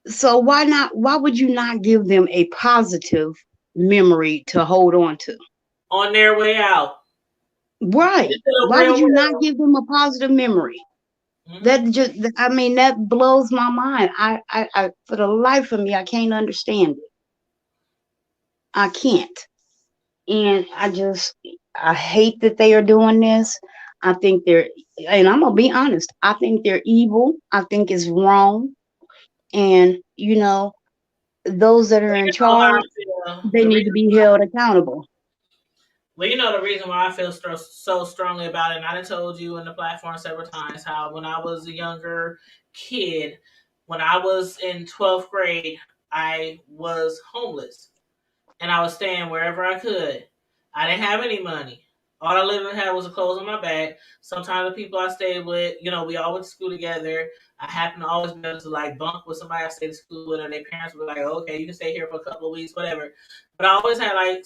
So why not? Why would you not give them a positive memory to hold on to? On their way out Right. into the Why would real you not world. give them a positive memory? Hmm. That just, I mean, that blows my mind. For the life of me, I can't understand it. I can't. And I hate that they are doing this. I think and I'm gonna be honest, I think they're evil. I think it's wrong. And, those that are Well, in you know how I charge, feel. they The need to reason be held accountable. Well, you know the reason why I feel so strongly about it, and I done told you in the platform several times how when I was a younger kid, when I was in 12th grade, I was homeless and I was staying wherever I could. I didn't have any money. All I literally had was the clothes on my back. Sometimes the people I stayed with, we all went to school together. I happened to always be able to like bunk with somebody I stayed to school with, or their parents were like, okay, you can stay here for a couple of weeks, whatever. But I always had like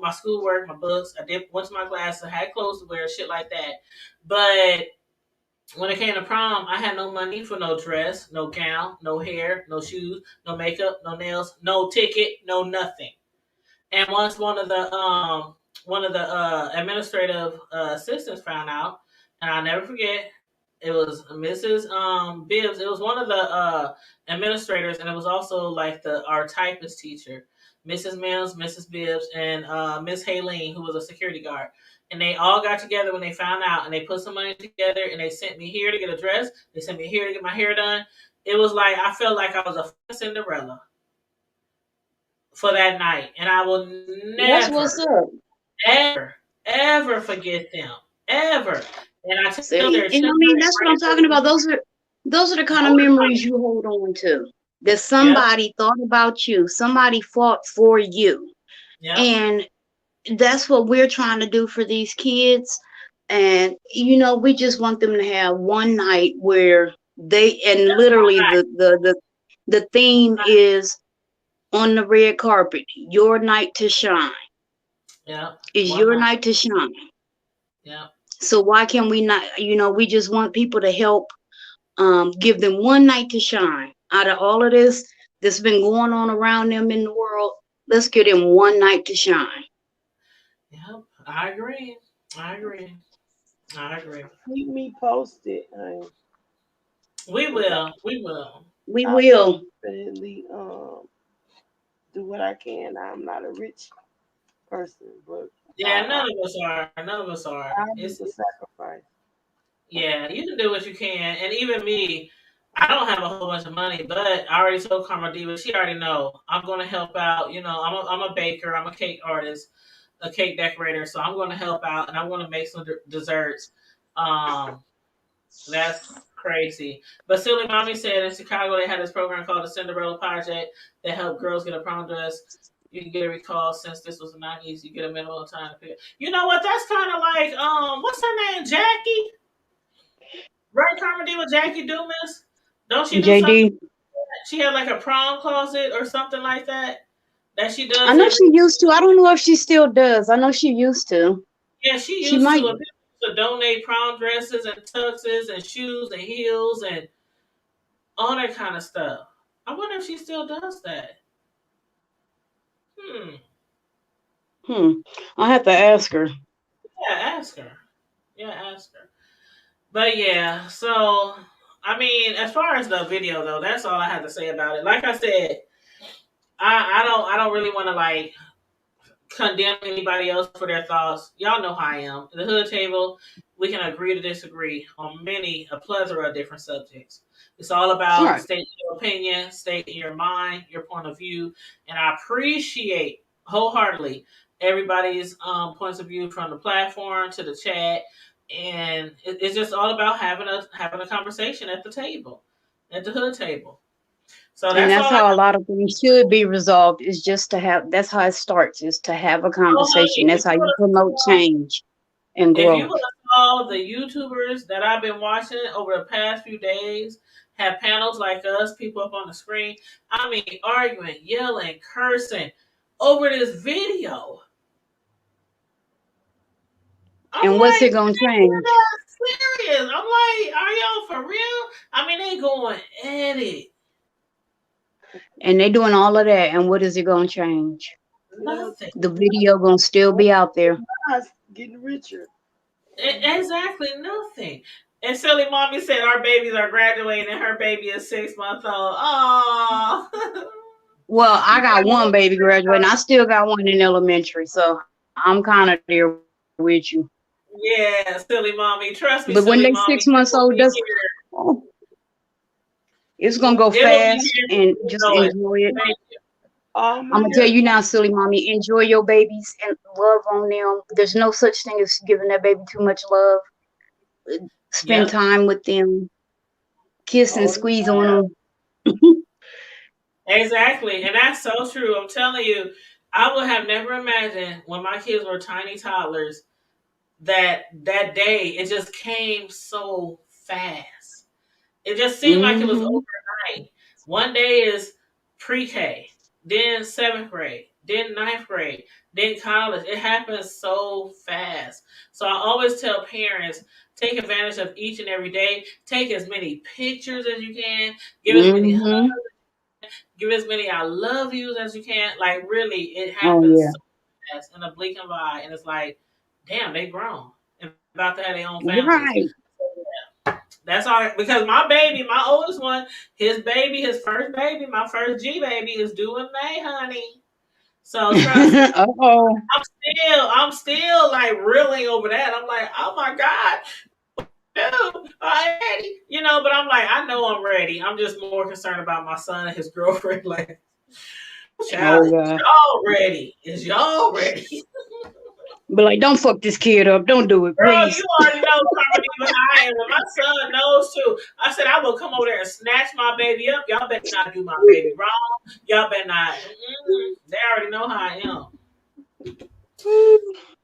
my schoolwork, my books. I did went to my classes, I had clothes to wear, shit like that. But when it came to prom, I had no money for no dress, no gown, no hair, no shoes, no makeup, no nails, no ticket, no nothing. And once one of the administrative assistants found out, and I'll never forget, it was Mrs. Bibbs. It was one of the administrators, and it was also like our typist teacher, Mrs. Mills, Mrs. Bibbs, and Miss Haleen, who was a security guard. And they all got together when they found out, and they put some money together, and they sent me here to get a dress. They sent me here to get my hair done. It was like I felt like I was a Cinderella for that night, and I will That's never, what's up. ever, ever forget them, ever. And I tell See, their and I children mean, and that's what I'm talking grandchildren about. Those are the kind of all the memories time. you hold on to. That Yep, somebody thought about you, somebody fought for you. yep. And that's what we're trying to do for these kids. And we just want them to have one night where and Just one literally night. the theme is on the red carpet, your night to shine. Yep, Is one your night. night to shine. Yep. So why can we not, we just want people to help, give them one night to shine out of all of this that's been going on around them in the world. Let's give them one night to shine. Yep. I agree. I agree. I agree. Keep me posted, honey. We Cause I will. We will. We I will will. definitely do what I can. I'm not a rich person, but Yeah, I none of us are. None of us are. I It's make a sacrifice. Yeah, you can do what you can. And even me, I don't have a whole bunch of money, but I already told Karma Diva, she already know I'm gonna help out. I'm a baker, I'm a cake artist, a cake decorator, so I'm gonna help out and I'm gonna make some desserts. Um, that's crazy. But Silly Mommy said in Chicago they had this program called the Cinderella Project that helped girls get a prom dress. You can get a recall since this was the 90s. You get a minimum time to pick. You know what? That's kind of like what's her name, Jackie? Right, Carmody with Jackie Dumas? Don't she do something? JD. She had like a prom closet or something like that that she I does know every. she used to. I don't know if she still does. I know she used to. Yeah, she She used to. might. And people used to donate prom dresses and tuxes and shoes and heels and all that kind of stuff. I wonder if she still does that. Hmm. Hmm. I'll have to ask her. Yeah, ask her. Yeah, ask her. But yeah, so I mean, as far as the video though, that's all I have to say about it. Like I said, I don't really want to like condemn anybody else for their thoughts. Y'all know how I am. At the hood table, we can agree to disagree on a plethora of different subjects. It's all All about right. stating your opinion, stating your mind, your point of view, and I appreciate wholeheartedly everybody's points of view from the platform to the chat, and it's just all about having a conversation at the table, at the hood table. So And that's that's all I. how a lot of things should be resolved. Is just to have. That's how it starts. Is to have a Oh, conversation. honey, That's how you promote change and if you growth. would have saw the YouTubers that I've been watching over the past few days have panels like us, people up on the screen, I mean, arguing, yelling, cursing over this video. I'm And what's like, it gonna are change? that serious? I'm like, are y'all for real? I mean, they going at it. And they doing all of that. And what is it gonna change? Well, Nothing. The video gonna still be out there. guys getting richer. Exactly nothing. And silly mommy said our babies are graduating and her baby is 6 months old. Oh. Well, I got one baby graduating. I still got one in elementary, so I'm kind of there with you. Yeah, silly mommy. Trust me, But when silly they mommy. six months old, that's oh, it's gonna go It will be fast, here and before you just know it. enjoy it. Thank you. All I'm my gonna tell girls, you now, silly mommy, enjoy your babies and love on them. There's no such thing as giving that baby too much love. Spend Yep. time with them, kiss and all the squeeze on them. Exactly. And that's so true. I'm telling you, I would have never imagined when my kids were tiny toddlers that day it just came so fast. It just seemed like it was Hmm. overnight. One day is pre-K, then seventh grade, then ninth grade, then college. It happens so fast. So I always tell parents, take advantage of each and every day. Take as many pictures as you can. Give as many hugs. Hmm. Give as many I love yous as you can. Like really, it Oh happens yeah, so fast in a blink of an eye. And it's like, damn, they grown and about to have their own families. right. That's all right. Because my baby, my oldest one, his baby, his first baby, my first G baby is due in May, honey. So trust me, Oh. I'm still like reeling over that. I'm like, oh my God, no, already. But I'm like, I know I'm ready. I'm just more concerned about my son and his girlfriend. Like, Oh child, is God. y'all ready? Is y'all ready? But like, don't fuck this kid up. Don't do it, Girl, you please. already know Carmen even I am. When my son knows too, I said I will come over there and snatch my baby up. Y'all better not do my baby wrong. Y'all better not. They already know how I am.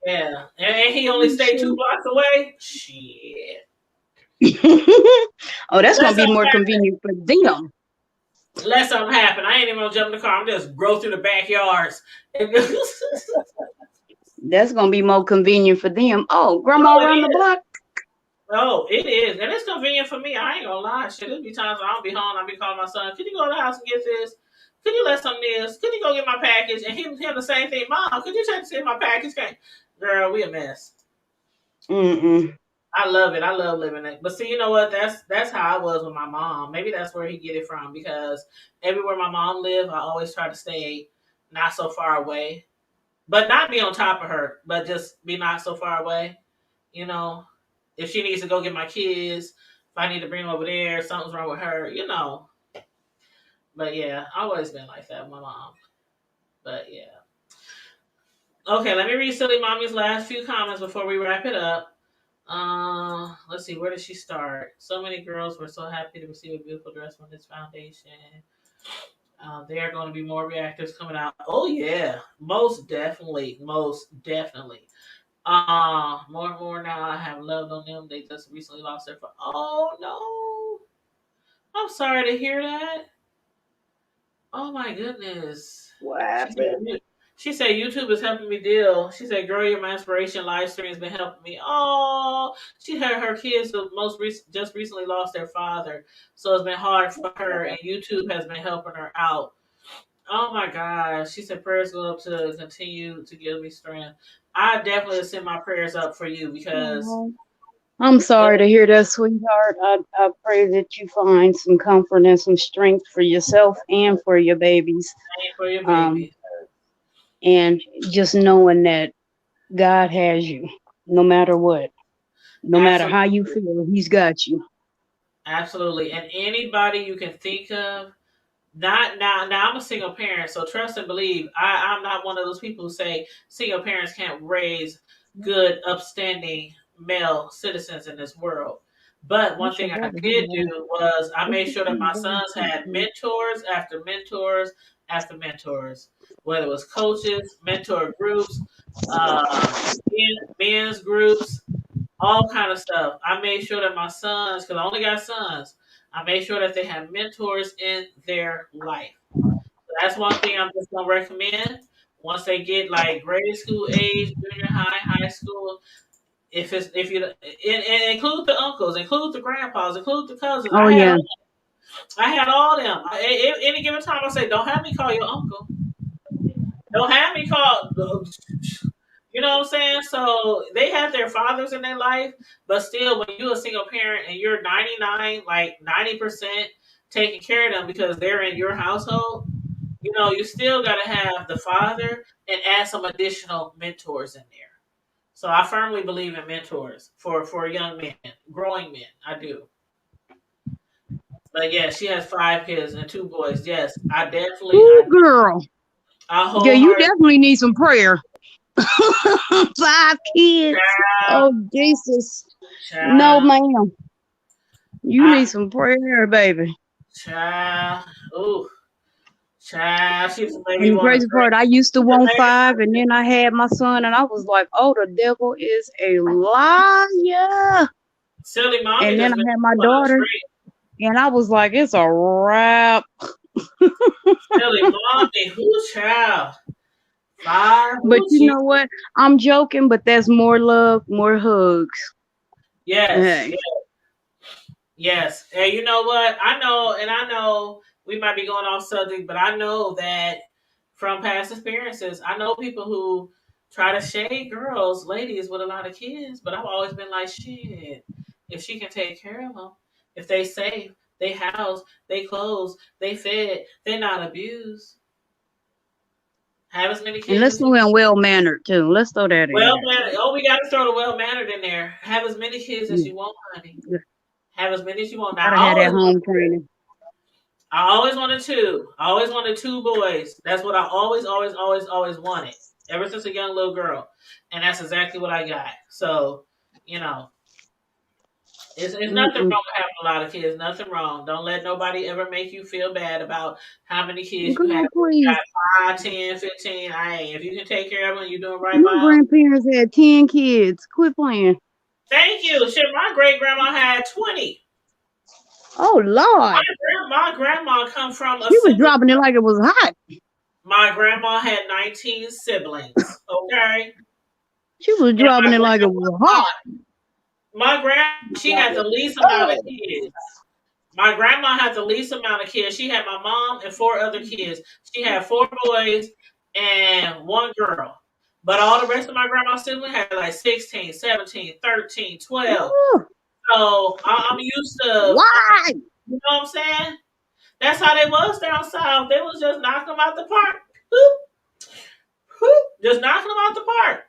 Yeah, and he only stayed 2 blocks away. Shit. Oh, that's Let gonna be something more happen. convenient for them. Let something happen. I ain't even gonna jump in the car. I'm just grow through the backyards. That's gonna be more convenient for them. Oh, grandma Oh, it around the is. block. Oh, it is. And it's convenient for me. I ain't gonna lie. Shit, there'll be times I don't be home. I'll be calling my son. Could you go to the house and get this? Could you let some of this? Could you go get my package? And him the same thing. Mom, could you check to see if my package came? Girl, we a mess. Mm-mm. I love it. I love living it. But see, you know what? That's how I was with my mom. Maybe that's where he get it from because everywhere my mom lived, I always try to stay not so far away, but not be on top of her, but just be not so far away. You know, if she needs to go get my kids, if I need to bring them over there, something's wrong with her. You know. But yeah, I always been like that with my mom. But yeah. Okay, let me read Silly Mommy's last few comments before we wrap it up. Let's see, where did she start? So many girls were so happy to receive a beautiful dress from this foundation. There are going to be more reactors coming out. Oh yeah, most definitely, most definitely. More and more now. I have loved on them. They just recently lost their. Oh no, I'm sorry to hear that. Oh my goodness. What She said, happened? she said YouTube is helping me deal. She said, "Girl, your inspiration live stream has been helping me." Oh, she had her kids just recently lost their father, so it's been hard for her, and YouTube has been helping her out. Oh my gosh, she said prayers go up to continue to give me strength. I definitely send my prayers up for you because Oh, I'm it's sorry to hear that, sweetheart. I pray that you find some comfort and some strength for yourself and for your babies. pain for your Um, baby. and just knowing that God has you, no matter what, no matter how you Absolutely, feel, He's got you. absolutely, and anybody you can think of. Not now. Now I'm a single parent, so trust and believe. I'm not one of those people who say single parents can't raise good, upstanding male citizens in this world. But one What's your thing I brother? He did do got was I made sure that my sons had it. mentors after mentors after mentors, whether it was coaches, mentor groups, men's groups, all kind of stuff. I made sure that my sons, because I only got sons, I made sure that they have mentors in their life. So that's one thing I'm just gonna recommend. Once they get like grade school age, junior high, high school, if you and include the uncles, include the grandpas, include the cousins. Oh yeah. I had all them. Any given time, I say, don't have me call your uncle. Don't have me call. You know what I'm saying? So they have their fathers in their life, but still, when you're a single parent and you're 99, like 90% taking care of them because they're in your household, you know, you still got to have the father and add some additional mentors in there. So I firmly believe in mentors for young men, growing men. I do. But yeah, she has 5 kids and 2 boys. Yes, Ooh, girl. I Yeah, you wholeheartedly. definitely need some prayer. 5 kids. Child, Oh Jesus. No, child, ma'am. You need I, some prayer, baby. child, ooh, child. She just made me And the want to crazy break. part, I used to She just want made me 5, and then I had my son, and I was like, "Oh, the devil is a liar." silly mommy And then just I made had me my want to daughter, treat. and I was like, "It's a wrap." Silly mommy, who child? Five, But who you she? know what? I'm joking, but that's more love, more hugs. Yes, Hey, yes. And you know what? I know we might be going off subject, but I know that from past experiences, I know people who try to shade girls, ladies with a lot of kids, but I've always been like, shit, if she can take care of them, if they safe, they house, they clothes, they fed, they're not abused, have as many and kids let's as you go in well mannered too. Let's throw that in well there mannered. too. Oh, we got to throw the well mannered in there. Have as many kids as Yeah, you want, honey. yeah. Have as many as you want. Now, Gotta have that home training. I always wanted two. I always wanted 2 boys. That's what I always wanted. Ever since a young little girl. And that's exactly what I got. So, you know, it's nothing Mm-mm. wrong with having a lot of kids. Nothing wrong. Don't let nobody ever make you feel bad about how many kids you have. Girl, You please. got 5, 10, 15. If you can take care of them, you're doing right My by them. grandparents had 10 kids. Quit playing. Thank you. Shit, my great grandma had 20. Oh Lord. My grandma come from a She was sibling. dropping it like it was hot. My grandma had 19 siblings. Okay. She was And dropping it like it was hot. my grandma, she had the least amount of kids. My grandma had the least amount of kids. She had my mom and 4 other kids. She had 4 boys and 1 girl. But all the rest of my grandma's siblings had like 16, 17, 13, 12. Ooh, So I'm used to, why? you know what I'm saying? That's how they was down south. They was just knocking them out the park. Whoop, whoop, just knocking them out the park.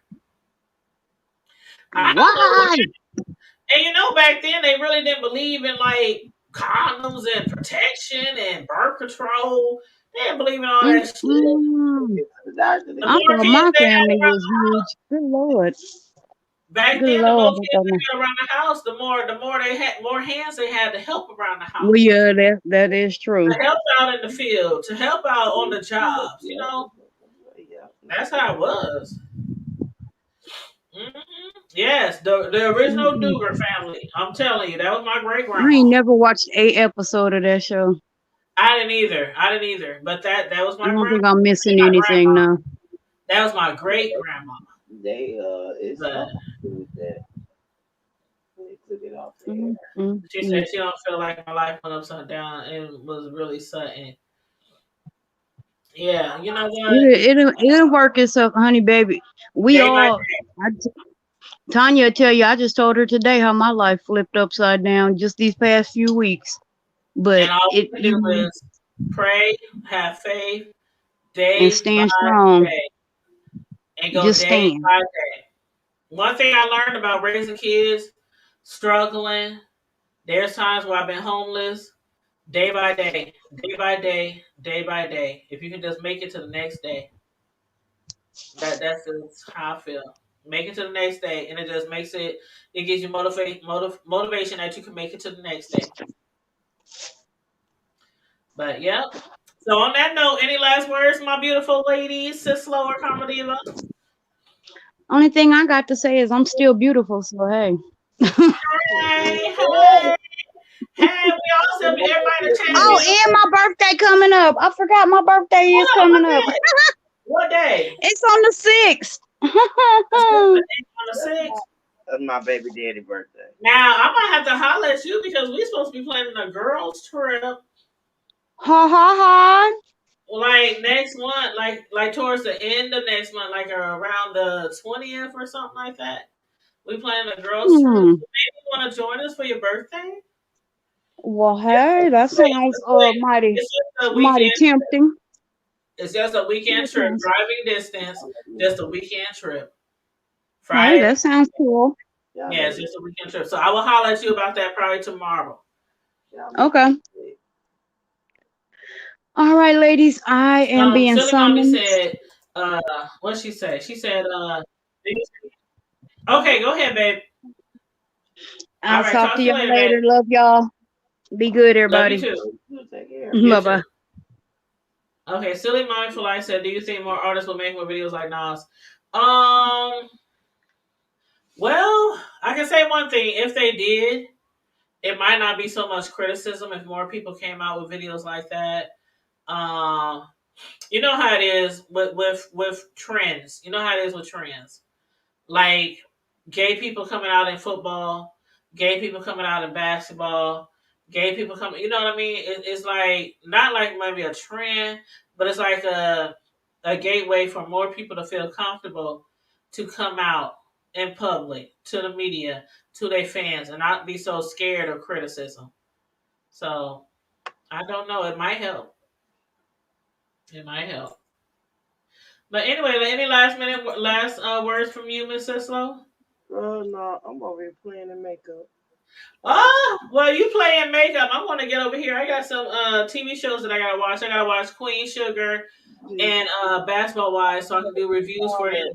I don't know what. Why? And back then they really didn't believe in like condoms and protection and birth control. They didn't believe in all that shit. Mm-mm. The I more thought kids my they had family around was huge. Good Lord. back Good then, the more Lord. I kids thought they had around the house, the more they had more hands they had to help around the well, house, yeah, that is true. to help out in the field, to help out on the jobs. That's how it was. Yes, the original Mm-mm. Duger family. I'm telling you, that was my great I grandma. ain't never watched a episode of that show. I didn't either. I didn't either. But that was I my don't grandma. think I'm missing My anything grandma. now. That was my great grandma. It's But something to do with that. They took it off the Mm, air. mm, she mm. said she don't feel like my life went upside down and was really sudden. Yeah, you know what? It'll work itself, honey, baby. We Day by all. day. Tanya will tell you. I just told her today how my life flipped upside down just these past few weeks. But And all it, we can do is pray, have faith, and day by stand strong. day, and go Just day stand. by day. One thing I learned about raising kids, struggling, there's times where I've been homeless, day by day, day by day, day by day. If you can just make it to the next day, that's just how I feel. Make it to the next day, and it just makes it. It gives you motivation that you can make it to the next day. But yeah. So on that note, any last words, my beautiful ladies, Sislo or Comediva? Only thing I got to say is I'm still beautiful. So hey. Hey, hey, hey! We all still be everybody in the chat Oh, beautiful. and my birthday coming up. I forgot my birthday is What coming up. day? What day? It's on the 6th. The sixth, ha the eighth, on the sixth. That's my baby daddy birthday. Now I might have to holler at you because we supposed to be planning a girls trip ha ha. like next month, like towards the end of next month, like around the 20th or something like that. We planning a girls trip. Hmm. Maybe you want to join us for your birthday? Well, It's hey, that sounds mighty it's just a mighty weekend. tempting. It's just a weekend That trip, sounds, driving distance. Just a weekend trip. hey, Friday. that sounds cool. Yeah, it's just a weekend trip. So I will holler at you about that probably tomorrow. Okay. All right, ladies. I am being Silly Mommy summoned. said, what'd she say? She said, okay, go ahead, babe. All I'll right, talk talk to to you y'all later, babe. later. Love y'all. Be good, Love you everybody. too. You Bye too. bye. Okay, Silly Mommy for Life said, do you think more artists will make more videos like Nas? Um, well, I can say one thing. If they did, it might not be so much criticism if more people came out with videos like that. Um, you know how it is with trends. You know how it is with trends. Like gay people coming out in football, gay people coming out in basketball, gay people coming. You know what I mean? It's like not like maybe a trend, but it's like a gateway for more people to feel comfortable to come out in public to the media to their fans and not be so scared of criticism. So I don't know. It might help. It might help. But anyway, any last words from you, Miss Sislo? No, I'm over here playing in makeup. Oh, well, you playing makeup. I'm gonna get over here. I got some TV shows that I gotta watch. I gotta watch Queen Sugar and Basketball Wives so I can do reviews for them.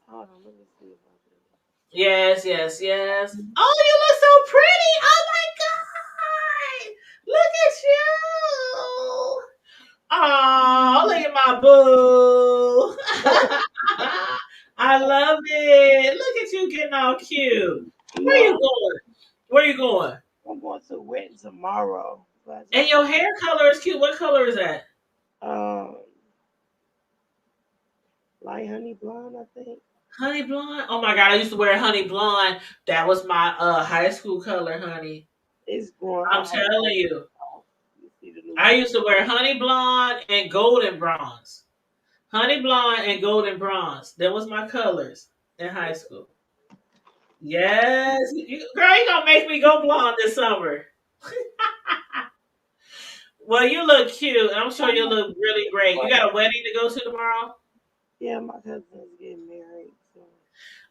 Hold on, let me see if I can. Yes, yes, yes. Oh, you look so pretty. Oh my god. Look at you. Oh, look at my boo. I love it. Look at you getting all cute. Where you No, going? Where you going? I'm going to wedding tomorrow. And your hair color is cute. What color is that? Um, light honey blonde, I think. Honey blonde. Oh my god, I used to wear honey blonde. That was my high school color, honey. It's going I'm hard. telling you. You see the new I used to wear honey blonde and golden bronze. Honey blonde and golden bronze. That was my colors in high school. Yes, girl, you gonna make me go blonde this summer. Well, you look cute, and I'm sure you look really great. You got a wedding to go to tomorrow? Yeah, my cousin's getting married, so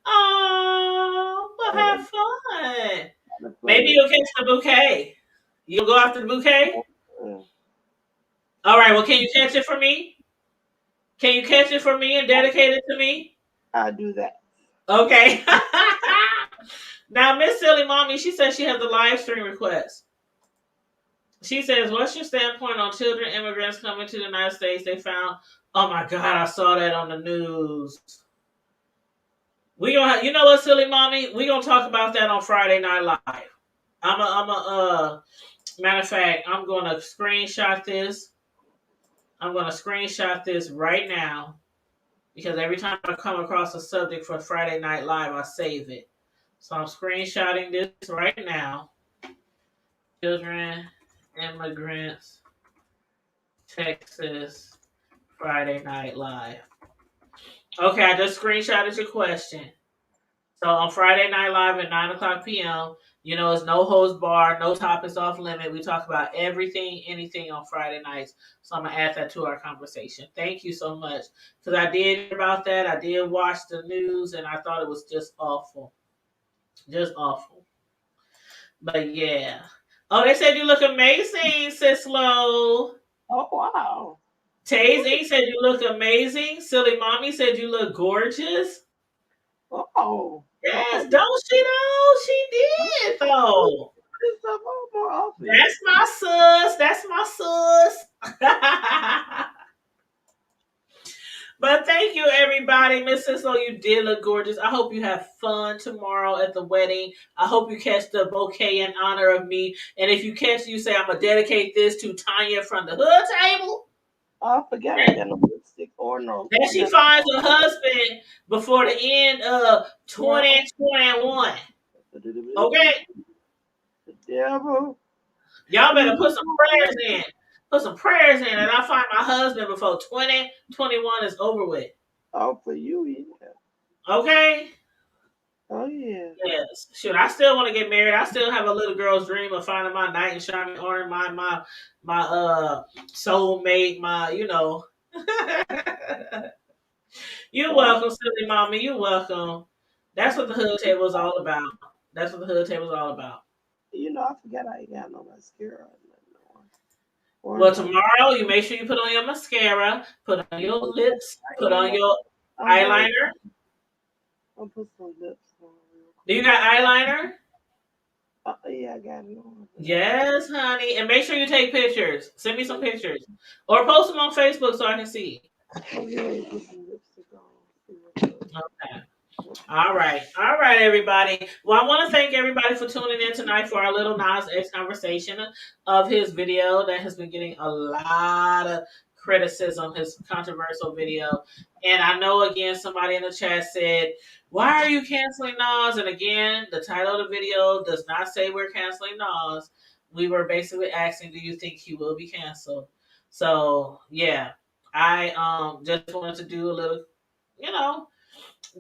Oh, well, I have fun. gotta Maybe plan you'll catch the bouquet. You'll go after the bouquet? it. All right, well, can you catch it for me? Can you catch it for me and dedicate it to me? I'll do that. Okay. Now, Miss Silly Mommy, she says she has a live stream request. She says, "What's your standpoint on children immigrants coming to the United States? They found, oh my God, I saw that on the news. We gonna, you know what, Silly Mommy? We gonna talk about that on Friday Night Live. Matter of fact, I'm gonna screenshot this. I'm gonna screenshot this right now because every time I come across a subject for Friday Night Live, I save it. So I'm screenshotting this right now. Children, immigrants, Texas, Friday Night Live. Okay, I just screenshotted your question. So on Friday Night Live at 9 o'clock p.m., you know, it's no host bar, no topics off limit. We talk about everything, anything on Friday nights. So I'm going to add that to our conversation. Thank you so much. Because I did hear about that. I did watch the news, and I thought it was just awful. Just awful. But yeah. Oh, they said you look amazing, Sis Lo. Oh wow! Taze Inc. said you look amazing. Silly Mommy said you look gorgeous. Oh, Yes, okay. don't she though? She did though. This stuff more often. That's my sus. That's my sus. But thank you, everybody. Miss Cislo, you did look gorgeous. I hope you have fun tomorrow at the wedding. I hope you catch the bouquet in honor of me. And if you catch it, you say, I'm going to dedicate this to Tanya from the hood table. I forget I got no lipstick or no. That she finds a husband before the end of 2021. Okay? The devil. Y'all better put some prayers in. Put some prayers in, and I find my husband before 2021 is over with. Oh, for you, yeah. Okay? Oh yeah. Yes. Shoot, I still want to get married. I still have a little girl's dream of finding my knight in shining armor, my soulmate, my, you know. You're welcome, silly mommy. You're welcome. That's what the hood table is all about. That's what the hood table is all about. You know, I forgot I ain't got no mascara. Or Well, no. tomorrow you make sure you put on your mascara, put on your lips, put on your eyeliner. I'll put some lips on. Do you got eyeliner? Yeah, I got it on. Yes, honey. And make sure you take pictures. Send me some pictures. Or post them on Facebook so I can see. Oh, yeah, put some lipstick on. Okay. All right. All right, everybody. Well, I want to thank everybody for tuning in tonight for our Lil Nas X conversation of his video that has been getting a lot of criticism, his controversial video. And I know, again, somebody in the chat said, why are you canceling Nas? And again, the title of the video does not say we're canceling Nas. We were basically asking, do you think he will be canceled? So, yeah, I just wanted to do a little, you know,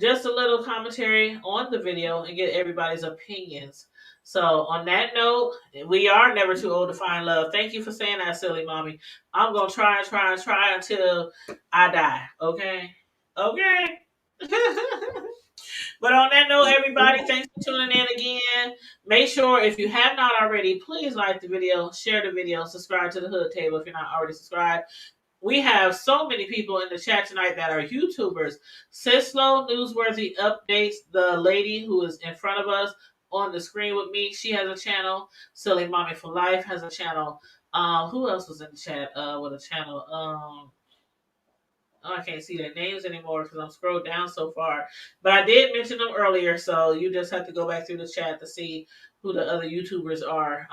just a little commentary on the video and get everybody's opinions. So on that note, we are never too old to find love. Thank you for saying that, silly mommy. I'm gonna try until I die. Okay. Okay. But on that note, everybody, thanks for tuning in again. Make sure if you have not already, please like the video, share the video, subscribe to the Hood Table if you're not already subscribed. We have so many people in the chat tonight that are YouTubers. Sislo Newsworthy Updates, the lady who is in front of us on the screen with me, she has a channel. Silly Mommy for Life has a channel. Who else was in the chat with a channel? I can't see their names anymore because I'm scrolled down so far. But I did mention them earlier, so you just have to go back through the chat to see who the other YouTubers are.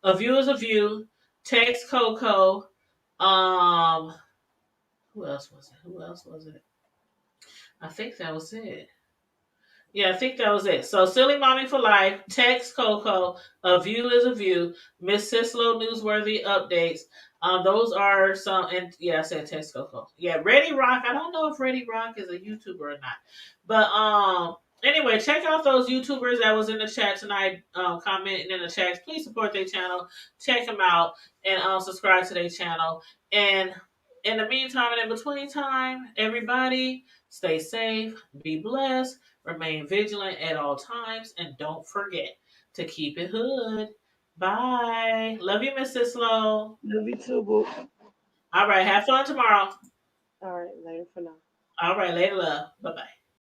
A View is a View, Tex Coco. Who else was it? I think that was it. Yeah, I think that was it. So, Silly Mommy for Life, Tex Coco, A View is a View, Miss Sislo Newsworthy Updates. Those are some, and yeah, I said text Coco. Yeah, Ready Rock. I don't know if Ready Rock is a YouTuber or not, but anyway, check out those YouTubers that was in the chat tonight, commenting in the chats. Please support their channel. Check them out and subscribe to their channel. And in the meantime and in between time, everybody stay safe, be blessed, remain vigilant at all times, and don't forget to keep it hood. Bye. Love you, Mrs. Slow. Love you too, boo. All right. Have fun tomorrow. All right, later for now. All right. Later, love. Bye bye.